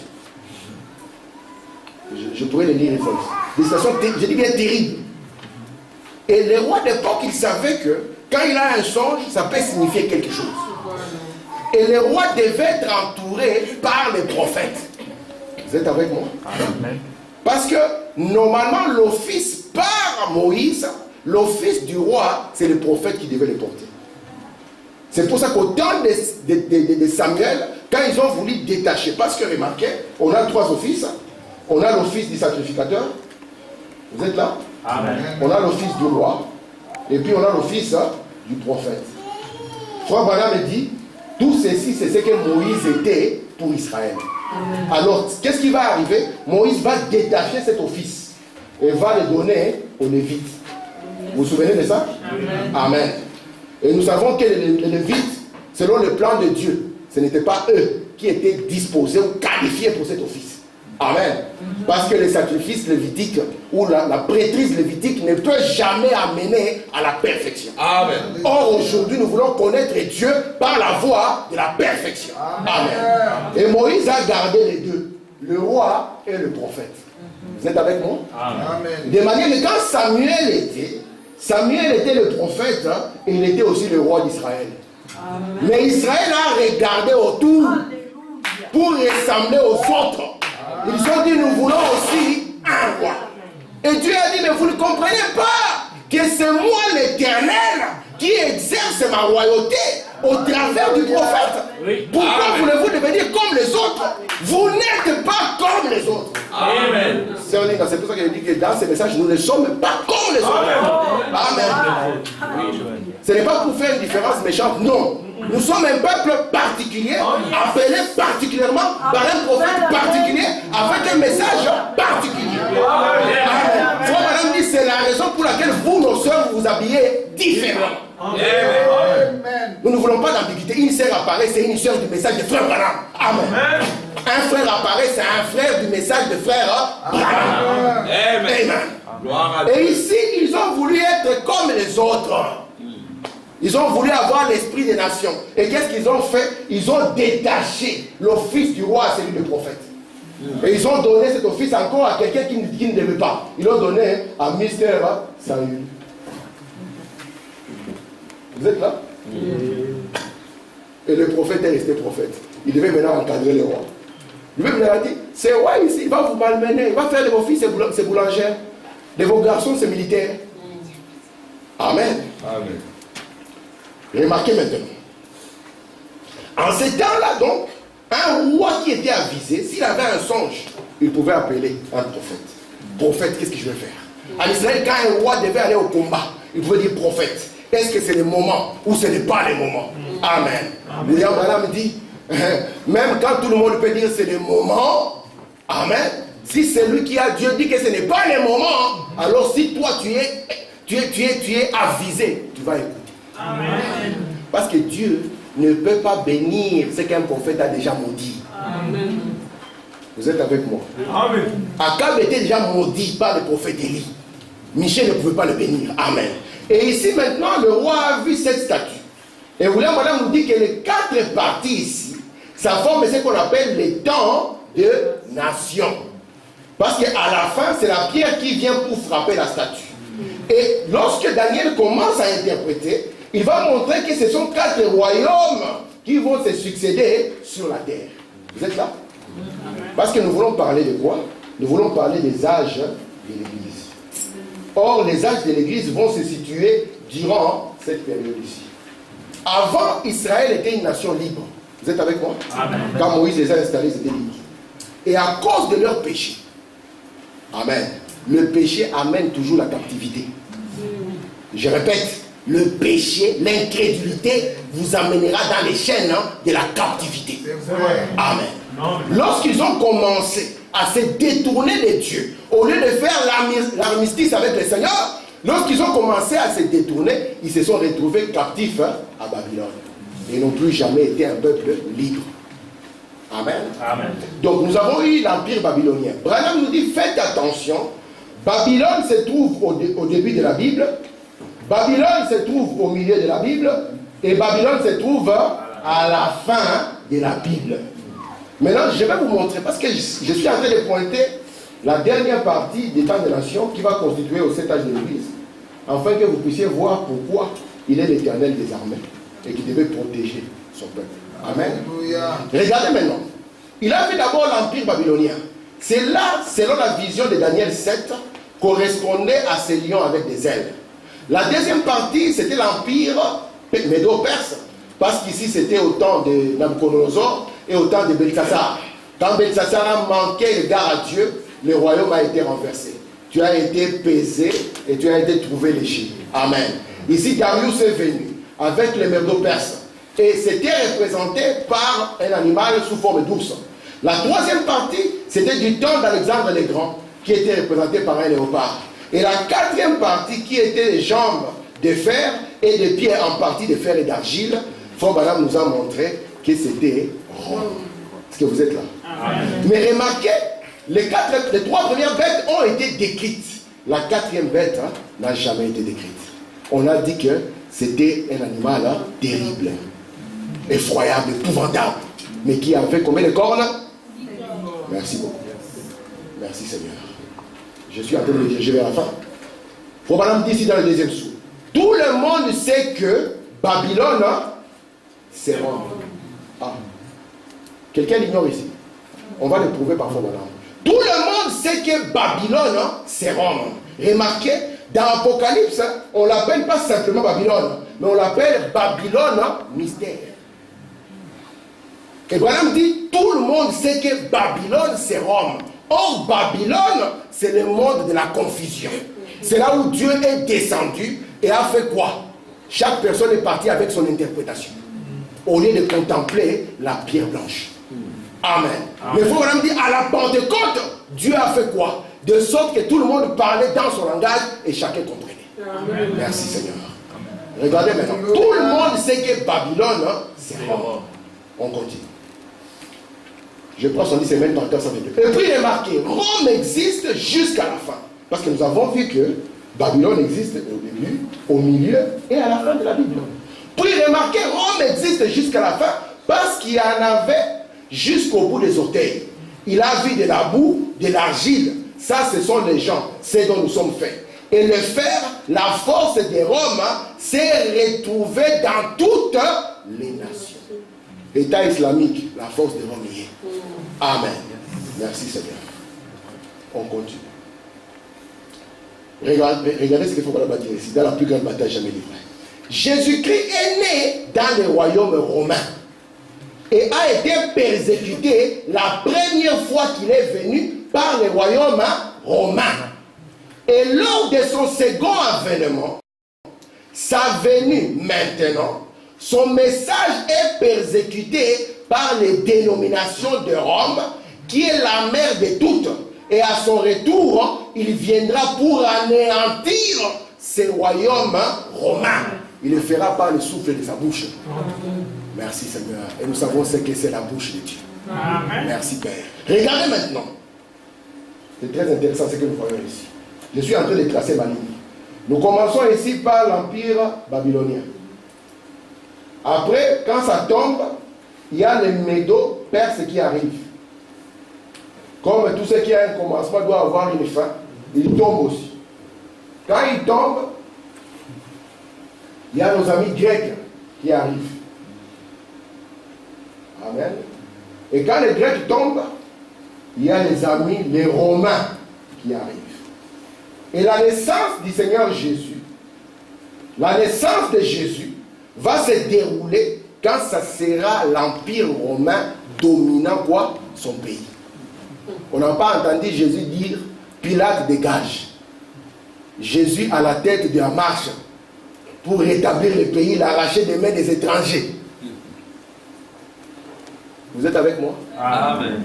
Je pourrais les lire une fois. Des citations, je dis bien terribles. Et les rois d'époque, ils savaient que quand il a un songe, ça peut signifier quelque chose. Et les rois devaient être entourés par les prophètes. Vous êtes avec moi? Amen. Parce que normalement, l'office par Moïse, l'office du roi, c'est le prophète qui devait le porter. C'est pour ça qu'au temps de Samuel, quand ils ont voulu détacher, parce que remarquez, on a 3 offices. On a l'office du sacrificateur. Vous êtes là? Amen. On a l'office du roi. Et puis on a l'office du prophète. Frère Branham dit, tout ceci, c'est ce que Moïse était pour Israël. Amen. Alors, qu'est-ce qui va arriver? Moïse va détacher cet office et va le donner aux Lévites. Vous vous souvenez de ça? Amen. Amen. Et nous savons que les Lévites, selon le plan de Dieu, ce n'était pas eux qui étaient disposés ou qualifiés pour cet office. Amen. Parce que les sacrifices lévitiques ou la prêtrise lévitique ne peut jamais amener à la perfection. Amen. Or, aujourd'hui, nous voulons connaître Dieu par la voie de la perfection. Amen. Et Moïse a gardé les deux, le roi et le prophète. Vous êtes avec moi? Amen. De manière que quand Samuel était le prophète, et il était aussi le roi d'Israël. Mais Israël a regardé autour pour ressembler aux autres. Ils ont dit, nous voulons aussi un roi. Et Dieu a dit, mais vous ne comprenez pas que c'est moi l'Éternel qui exerce ma royauté au travers du prophète. Oui. Pourquoi voulez-vous devenir comme les autres? Vous n'êtes pas comme les autres. Amen. C'est pour ça qu'il dit que dans ces messages, nous ne sommes pas comme les autres. Amen. Amen. Ce n'est pas pour faire une différence méchante, non. Nous sommes un peuple particulier, appelé particulièrement par un prophète particulier, avec un message particulier. Amen. Frère Madame dit, c'est la raison pour laquelle vous, nos soeurs, vous habillez différemment. Amen. Nous ne voulons pas d'ambiguïté. Une sœur apparaît, c'est une sœur du message de frère Branham. Amen. Un frère apparaît, c'est un frère du message de frère Branham. Amen. Et ici, ils ont voulu être comme les autres. Ils ont voulu avoir l'esprit des nations. Et qu'est-ce qu'ils ont fait? Ils ont détaché l'office du roi à celui du prophète. Et ils ont donné cet office encore à quelqu'un qui ne devait pas. Ils l'ont donné à Mister Saül. Vous êtes là? Et le prophète est resté prophète. Il devait maintenant encadrer les rois. Il devait maintenant dire, c'est roi ici, il va vous malmener, il va faire de vos filles ses boulangères, de vos garçons ses militaires. Amen. Amen. Remarquez maintenant. En ces temps-là donc, un roi qui était avisé, s'il avait un songe, il pouvait appeler un prophète. Prophète, qu'est-ce que je vais faire? En Israël, quand un roi devait aller au combat, il pouvait dire prophète. Est-ce que c'est le moment ou ce n'est pas le moment? Amen. William Branham dit, même quand tout le monde peut dire c'est le moment, amen, si celui qui a Dieu dit que ce n'est pas le moment, alors si toi tu es avisé, tu vas écouter. Amen. Parce que Dieu ne peut pas bénir ce qu'un prophète a déjà maudit. Amen. Vous êtes avec moi? Amen. Akab était déjà maudit par le prophète Élie. Michel ne pouvait pas le bénir. Amen. Et ici maintenant, le roi a vu cette statue. Et William Branham nous dit que les 4 parties ici, ça forme ce qu'on appelle les temps de nation. Parce qu'à la fin, c'est la pierre qui vient pour frapper la statue. Et lorsque Daniel commence à interpréter, il va montrer que ce sont 4 royaumes qui vont se succéder sur la terre. Vous êtes là? Parce que nous voulons parler de quoi? Nous voulons parler des âges de l'Église. Or, les âges de l'Église vont se situer durant cette période ici. Avant, Israël était une nation libre. Vous êtes avec moi? Amen. Quand Moïse les a installés, ils étaient libres. Et à cause de leur péché, amen, le péché amène toujours la captivité. Je répète, le péché, l'incrédulité vous amènera dans les chaînes de la captivité. Amen. Lorsqu'ils ont commencé à se détourner de Dieu, au lieu de faire l'armistice avec le Seigneur, lorsqu'ils ont commencé à se détourner, ils se sont retrouvés captifs à Babylone. Et n'ont plus jamais été un peuple libre. Amen. Amen. Donc nous avons eu l'empire babylonien. Branham nous dit, faites attention, Babylone se trouve au début de la Bible, Babylone se trouve au milieu de la Bible, et Babylone se trouve à la fin de la Bible. Maintenant, je vais vous montrer, parce que je suis en train de pointer la dernière partie des temps de nation qui va constituer au 7 âge de l'Église, afin que vous puissiez voir pourquoi il est l'Éternel des armées et qu'il devait protéger son peuple. Amen. Regardez maintenant. Il a vu d'abord l'empire babylonien. C'est là, selon la vision de Daniel 7, correspondait à ces lions avec des ailes. La deuxième partie, c'était l'empire médo-perse, parce qu'ici c'était au temps de Nabucodonosor et au temps de Belkhazzar. Quand Belkhazzar a manqué l'égard à Dieu, le royaume a été renversé. Tu as été pesé et tu as été trouvé léché. Amen. Ici, Darius est venu avec les médo-perses. Et c'était représenté par un animal sous forme d'ours. La troisième partie, c'était du temps d'Alexandre le Grand, qui était représenté par un léopard. Et la quatrième partie, qui était les jambes de fer et des pieds en partie de fer et d'argile, Frère Branham nous a montré que c'était Rome. Est-ce que vous êtes là? Amen. Mais remarquez, les 3 premières bêtes ont été décrites. La 4e bête n'a jamais été décrite. On a dit que c'était un animal terrible, effroyable, épouvantable, mais qui avait combien de cornes? Merci beaucoup. Merci Seigneur. Je suis en train de me diriger vers la fin. Frère Branham dit ici dans le deuxième sou. Tout le monde sait que Babylone, c'est Rome. Ah. Quelqu'un l'ignore ici. On va le prouver par Frère Branham. Tout le monde sait que Babylone, c'est Rome. Remarquez, dans l'Apocalypse, on ne l'appelle pas simplement Babylone, mais on l'appelle Babylone mystère. Et Branham dit, tout le monde sait que Babylone, c'est Rome. Or, Babylone, c'est le monde de la confusion. C'est là où Dieu est descendu et a fait quoi? Chaque personne est partie avec son interprétation, au lieu de contempler la pierre blanche. Amen. Mais il faut vraiment dire, à la Pentecôte, Dieu a fait quoi? De sorte que tout le monde parlait dans son langage et chacun comprenait. Amen. Merci Seigneur. Amen. Regardez maintenant. Tout le monde sait que Babylone, c'est Rome. On continue. Je prends son 10 semaines dans 422. Et puis remarquez, Rome existe jusqu'à la fin. Parce que nous avons vu que Babylone existe au début, au milieu et à la fin de la Bible. Puis remarquez, Rome existe jusqu'à la fin parce qu'il y en avait jusqu'au bout des orteils. Il a vu de la boue, de l'argile. Ça, ce sont les gens, c'est dont nous sommes faits. Et le fer, la force de Rome, s'est retrouvée dans toutes les nations. État islamique, la force de Rome y est. Amen. Merci Seigneur. On continue. Regardez ce qu'il faut qu'on dire ici, dans la plus grande bataille jamais livrée. Jésus-Christ est né dans le royaume romain et a été persécuté la première fois qu'il est venu par le royaume romain. Et lors de son second avènement, sa venue maintenant, son message est persécuté par les dénominations de Rome, qui est la mère de toutes. Et à son retour, il viendra pour anéantir ce royaume romain. Il le fera par le souffle de sa bouche. Merci Seigneur. Et nous savons ce que c'est la bouche de Dieu. Merci Père. Regardez maintenant. C'est très intéressant ce que nous voyons ici. Je suis en train de tracer ma ligne. Nous commençons ici par l'empire babylonien. Après, quand ça tombe, il y a les Médo-Perses qui arrivent. Comme tout ce qui a un commencement doit avoir une fin, il tombe aussi. Quand il tombe, il y a nos amis grecs qui arrivent. Amen. Et quand les Grecs tombent, il y a les amis, les Romains qui arrivent. Et la naissance du Seigneur Jésus, la naissance de Jésus va se dérouler quand ça sera l'Empire romain dominant quoi? Son pays. On n'a pas entendu Jésus dire Pilate dégage. Jésus à la tête de la marche pour rétablir le pays, l'arracher des mains des étrangers. Vous êtes avec moi? Amen.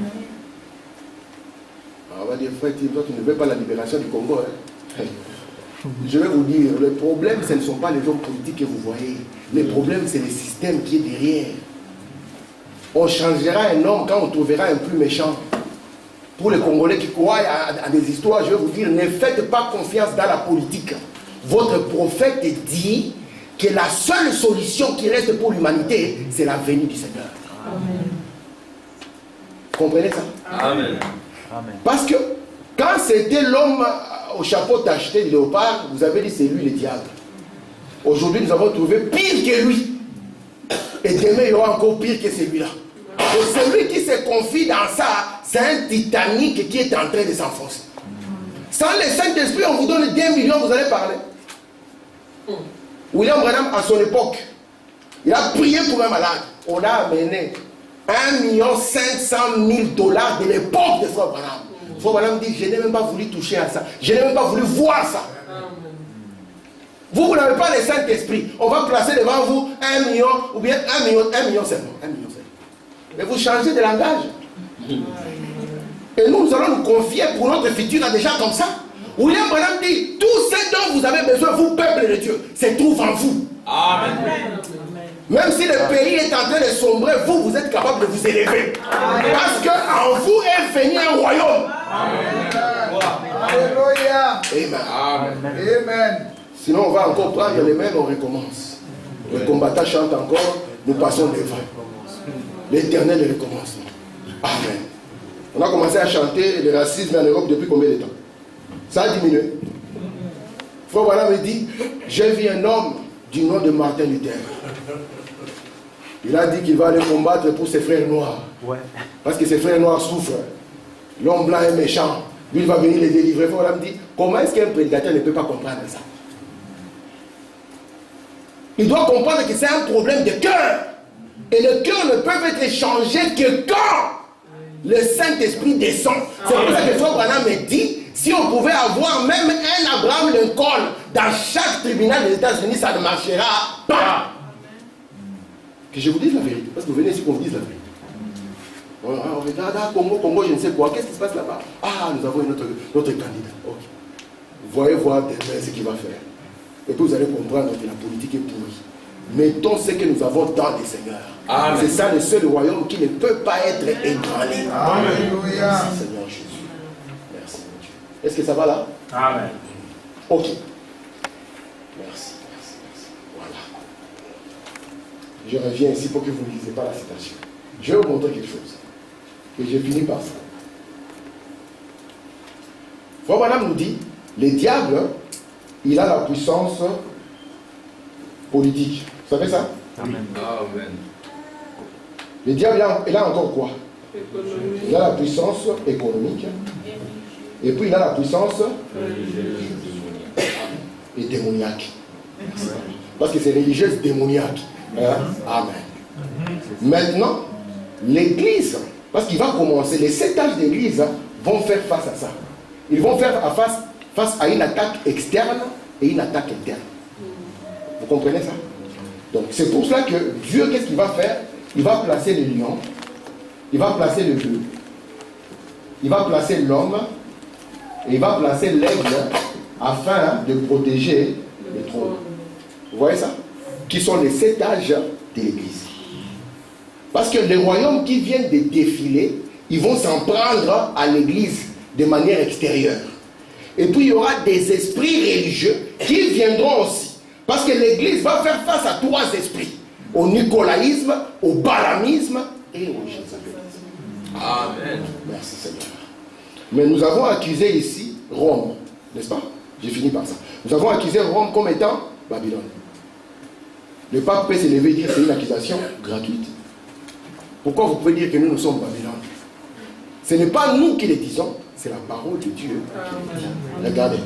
On va dire, frère, toi tu ne veux pas la libération du Congo. Hein? Je vais vous dire, le problème ce ne sont pas les hommes politiques que vous voyez. Le problème c'est le système qui est derrière. On changera un homme quand on trouvera un plus méchant. Pour les Congolais qui croient à des histoires, je vais vous dire, ne faites pas confiance dans la politique. Votre prophète dit que la seule solution qui reste pour l'humanité, c'est la venue du Seigneur. Amen. Vous comprenez ça? Amen. Parce que quand c'était l'homme au chapeau tacheté de léopard, vous avez dit c'est lui le diable. Aujourd'hui, nous avons trouvé pire que lui. Et demain, il y aura encore pire que celui-là. Et celui qui se confie dans ça, c'est un Titanic qui est en train de s'enfoncer. Sans le Saint-Esprit, on vous donne 10 millions, vous allez parler. William Branham, à son époque, il a prié pour un malade. On a amené 1 500 000 dollars de l'époque de Frère Branham. Frère Branham dit, je n'ai même pas voulu toucher à ça. Je n'ai même pas voulu voir ça. Vous n'avez pas le Saint-Esprit. On va placer devant vous 1 million, ou bien 1 million seulement. 1 million seulement. Mais vous changez de langage. Et nous allons nous confier pour notre futur déjà comme ça. William Branham dit, tout ce dont vous avez besoin, vous, peuple de Dieu, se trouve en vous. Amen. Même si le pays est en train de sombrer, vous êtes capable de vous élever. Amen. Parce qu'en vous est venu un royaume. Alléluia. Amen. Amen. Sinon, on va encore prendre les mains, on recommence. Le combattant chante encore, nous passons devant. L'éternel est le recommencement. Amen. On a commencé à chanter le racisme en Europe depuis combien de temps? Ça a diminué. Frère Branham me dit, j'ai vu un homme du nom de Martin Luther. Il a dit qu'il va aller combattre pour ses frères noirs. Ouais. Parce que ses frères noirs souffrent. L'homme blanc est méchant. Lui, il va venir les délivrer. Frère Branham me dit, comment est-ce qu'un prédicateur ne peut pas comprendre ça? Il doit comprendre que c'est un problème de cœur. Et le cœur ne peut être changé que quand le Saint-Esprit descend. C'est pour ça que Frère Branham me dit, si on pouvait avoir même un Abraham Lincoln dans chaque tribunal des États-Unis, ça ne marchera pas. Que je vous dise la vérité, parce que vous venez ici qu'on vous dise la vérité. On regarde, Congo, je ne sais quoi, qu'est-ce qui se passe là-bas? Ah, nous avons notre candidat. Ok. Voyez voir demain ce qu'il va faire. Et puis vous allez comprendre que la politique est pourrie. Mettons ce que nous avons dans les seigneurs. C'est ça le seul royaume qui ne peut pas être ébranlé. Alléluia. Merci Seigneur Jésus. Merci mon Dieu. Est-ce que ça va là? Amen. Ok. Merci. Voilà. Je reviens ici pour que vous ne lisez pas la citation. Je vais vous montrer quelque chose. Et je finis par ça. Frère Branham nous dit, le diable, il a la puissance politique. Vous savez ça? Amen. Le diable, il a encore quoi? Il a la puissance économique. Et puis il a la puissance et démoniaque. Parce que c'est religieuse démoniaque. Amen. Maintenant, l'église, parce qu'il va commencer, les 7 âges d'église vont faire face à ça. Ils vont faire face à une attaque externe et une attaque interne. Vous comprenez ça? Donc c'est pour cela que Dieu, qu'est-ce qu'il va faire? Il va placer le lion, il va placer le bœuf, il va placer l'homme, et il va placer l'aigle afin de protéger le trône. Vous voyez ça? Qui sont les 7 âges de l'église. Parce que les royaumes qui viennent de défiler, ils vont s'en prendre à l'église de manière extérieure. Et puis il y aura des esprits religieux qui viendront aussi. Parce que l'église va faire face à 3 esprits. Au nicolaïsme, au balamisme et au jésuitisme. Amen. Merci Seigneur. Mais nous avons accusé ici Rome, n'est-ce pas? J'ai fini par ça. Nous avons accusé Rome comme étant Babylone. Le pape peut se lever et dire que c'est une accusation gratuite. Pourquoi vous pouvez dire que nous sommes Babylone? Ce n'est pas nous qui le disons, c'est la parole de Dieu. Regardez.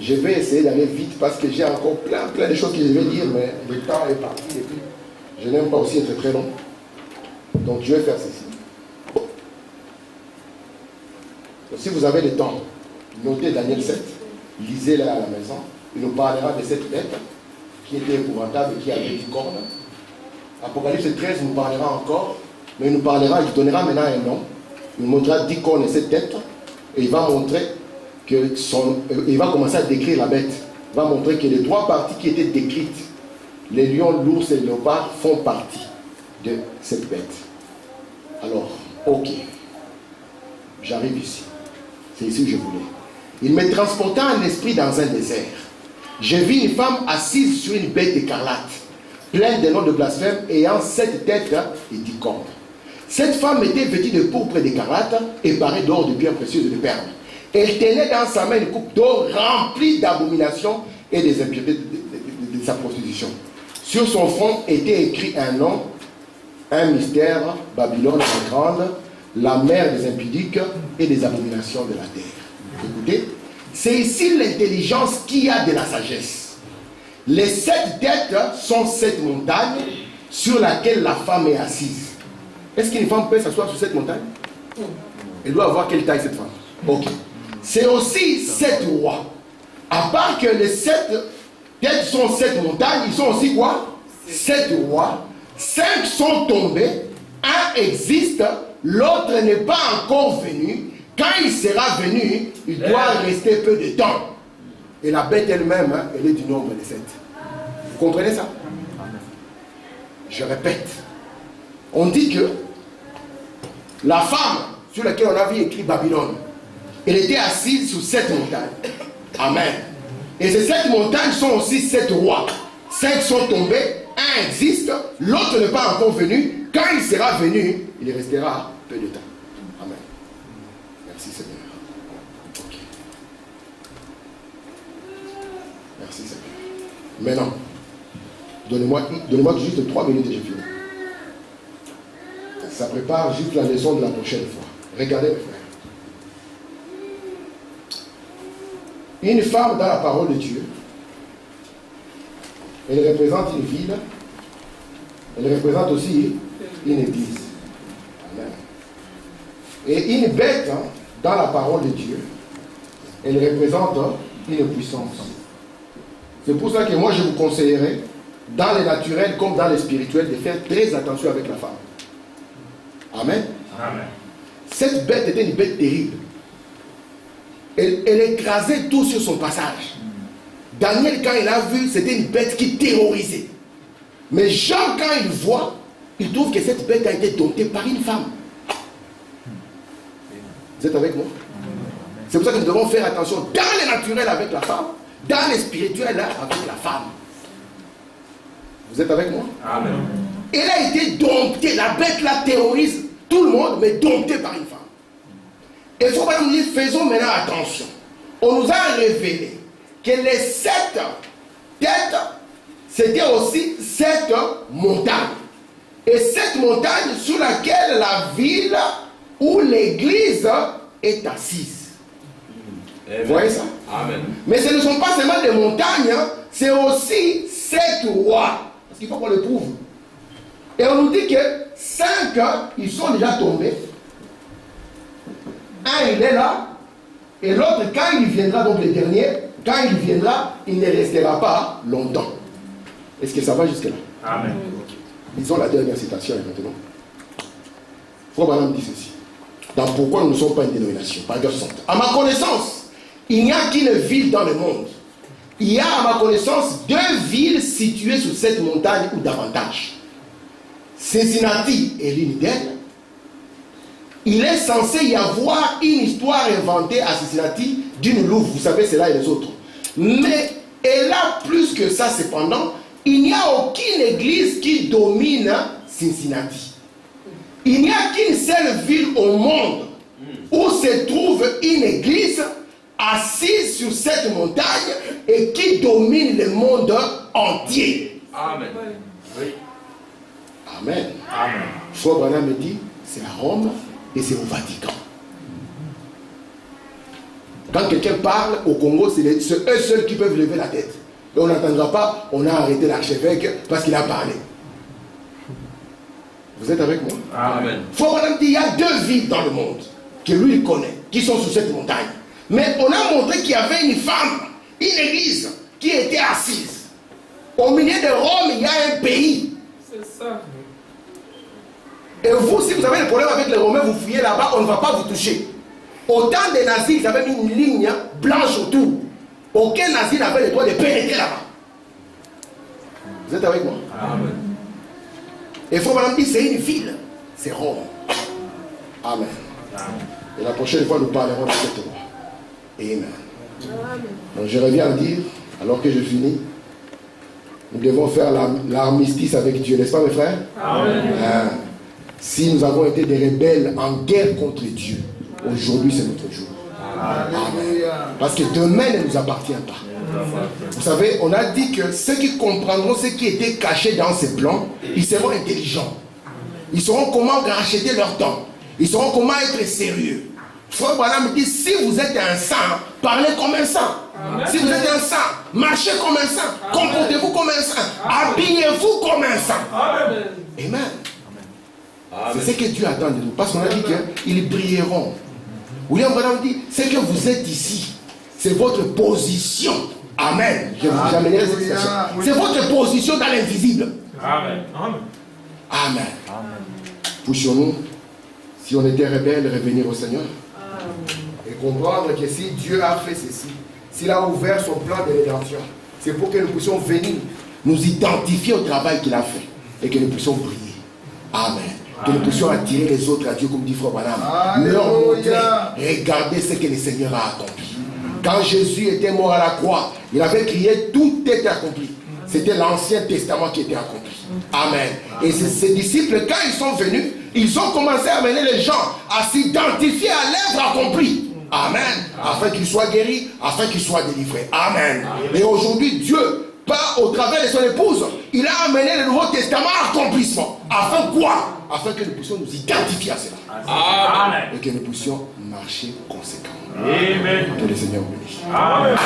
Je vais essayer d'aller vite parce que j'ai encore plein de choses que je vais dire, mais le temps est parti et puis je n'aime pas aussi être très long. Donc je vais faire ceci. Si vous avez le temps, notez Daniel 7, lisez-la à la maison. Il nous parlera de cette bête qui était épouvantable et qui avait 10 cornes. Apocalypse 13 nous parlera encore, mais il nous parlera, il donnera maintenant un nom. Il nous montrera 10 cornes et 7 têtes, et il va montrer que il va commencer à décrire la bête. Il va montrer que les 3 parties qui étaient décrites, les lions, l'ours et le léopard, font partie de cette bête. Alors, ok, j'arrive ici. C'est ici que je voulais. Il me transporta en esprit dans un désert. J'ai vu une femme assise sur une bête écarlate, pleine de noms de blasphème, ayant 7 têtes et 10 cornes. Cette femme était vêtue de pourpre et d'écarlate et parée d'or, de pierres précieuses et de perles. Elle tenait dans sa main une coupe d'or remplie d'abominations et des impuretés de sa prostitution. Sur son front était écrit un nom, un mystère, Babylone la grande, la mère des impudiques et des abominations de la terre. Écoutez, c'est ici l'intelligence qui a de la sagesse. Les 7 têtes sont 7 montagnes sur laquelle la femme est assise. Est-ce qu'une femme peut s'asseoir sur cette montagne? Elle doit avoir quelle taille cette femme? Ok. C'est aussi 7 rois. À part que les 7 têtes sont 7 montagnes, ils sont aussi quoi? 7 rois. 5 sont tombés, un existe, l'autre n'est pas encore venu. Quand il sera venu, il doit rester peu de temps. Et la bête elle-même, elle est du nombre de 7. Vous comprenez ça? Je répète. On dit que la femme sur laquelle on a vu écrit Babylone, elle était assise sur 7 montagnes. Amen. Et ces 7 montagnes sont aussi 7 rois. 5 sont tombés, un existe, l'autre n'est pas encore venu. Quand il sera venu, il restera peu de temps. Amen. Merci Seigneur. Ok. Merci Seigneur. Maintenant, donnez-moi juste 3 minutes et je finis. Ça prépare juste la leçon de la prochaine fois. Regardez mes frères. Une femme dans la parole de Dieu, elle représente une ville, elle représente aussi une église. Amen. Et une bête dans la parole de Dieu, elle représente une puissance. C'est pour ça que moi je vous conseillerais, dans les naturels comme dans les spirituels, de faire très attention avec la femme. Amen. Amen. Cette bête était une bête terrible. Elle écrasait tout sur son passage. Daniel, quand il a vu, c'était une bête qui terrorisait. Mais Jean, quand il voit, il trouve que cette bête a été domptée par une femme. Vous êtes avec moi? C'est pour ça que nous devons faire attention dans les naturels avec la femme, dans les spirituels avec la femme. Vous êtes avec moi? Amen. Elle a été domptée. La bête la terrorise tout le monde, mais domptée par une femme. Et il faut nous dit, faisons maintenant attention. On nous a révélé que les 7 têtes, c'était aussi 7 montagnes. Et cette montagne sur laquelle la ville ou l'église est assise. Amen. Vous voyez ça? Amen. Mais ce ne sont pas seulement des montagnes, c'est aussi 7 rois. Parce qu'il faut qu'on le prouve. Et on nous dit que 5, ils sont déjà tombés. Un, il est là. Et l'autre, quand il viendra, donc le dernier, quand il viendra, il ne restera pas longtemps. Est-ce que ça va jusque-là? Amen. Disons la dernière citation maintenant. Frère Branham dit ceci. Dans Pourquoi nous ne sommes pas une dénomination, paragraphe 60. À ma connaissance, il n'y a qu'une ville dans le monde. Il y a à ma connaissance 2 villes situées sur cette montagne ou davantage. Cincinnati est l'une d'elles. Il est censé y avoir une histoire inventée à Cincinnati d'une louve. Vous savez, c'est là et les autres. Mais, et là, plus que ça, cependant, il n'y a aucune église qui domine Cincinnati. Il n'y a qu'une seule ville au monde où se trouve une église assise sur cette montagne et qui domine le monde entier. Amen. Oui. Amen. Amen. Frère Branham me dit, c'est à Rome et c'est au Vatican. Quand quelqu'un parle au Congo, c'est eux seuls qui peuvent lever la tête. Et on n'entendra pas, on a arrêté l'archevêque parce qu'il a parlé. Vous êtes avec moi? Amen. Frère Branham dit, il y a 2 villes dans le monde que lui il connaît, qui sont sur cette montagne. Mais on a montré qu'il y avait une femme, une église, qui était assise. Au milieu de Rome, il y a un pays. C'est ça. Et vous, si vous avez des problèmes avec les Romains, vous fuyez là-bas, on ne va pas vous toucher. Au temps des nazis, ils avaient mis une ligne blanche autour. Aucun nazi n'avait le droit de pénétrer là-bas. Vous êtes avec moi? Amen. Et Frère Branham dit, c'est une ville. C'est Rome. Amen. Et la prochaine fois, nous parlerons de cette loi. Amen. Donc je reviens à dire, alors que je finis, nous devons faire l'armistice avec Dieu, n'est-ce pas mes frères? Amen. Si nous avons été des rebelles en guerre contre Dieu, aujourd'hui c'est notre jour. Amen. Parce que demain ne nous appartient pas. Vous savez, on a dit que ceux qui comprendront ce qui était caché dans ces plans, ils seront intelligents. Ils sauront comment racheter leur temps. Ils sauront comment être sérieux. Frère Branham dit, si vous êtes un saint, parlez comme un saint. Si vous êtes un saint, marchez comme un saint. Comportez-vous comme un saint. Habillez-vous comme un saint. Amen. C'est ce que Dieu attend de nous. Parce qu'on a dit qu'ils brilleront. William Branham dit, c'est que vous êtes ici. C'est votre position. Amen. Je vous amènerai cette expression. C'est votre position dans l'invisible. Amen. Amen. Puissions-nous, si on était rebelles, revenir au Seigneur. Et comprendre que si Dieu a fait ceci, s'il a ouvert son plan de rédemption, c'est pour que nous puissions venir nous identifier au travail qu'il a fait et que nous puissions briller. Amen. Que nous puissions attirer les autres à Dieu, comme dit Frère Branham. Leur montrer, regardez ce que le Seigneur a accompli. Quand Jésus était mort à la croix, il avait crié, tout est accompli. C'était l'Ancien Testament qui était accompli. Amen. Et ces disciples, quand ils sont venus, ils ont commencé à amener les gens à s'identifier à l'œuvre accomplie. Amen. Afin qu'ils soient guéris, afin qu'ils soient délivrés. Amen. Et aujourd'hui, Dieu, au travers de son épouse, il a amené le Nouveau Testament à accomplissement. Afin quoi? Afin que nous puissions nous identifier à cela. Amen. Et que nous puissions marcher conséquemment. Amen. Que le Seigneur vous bénisse. Amen.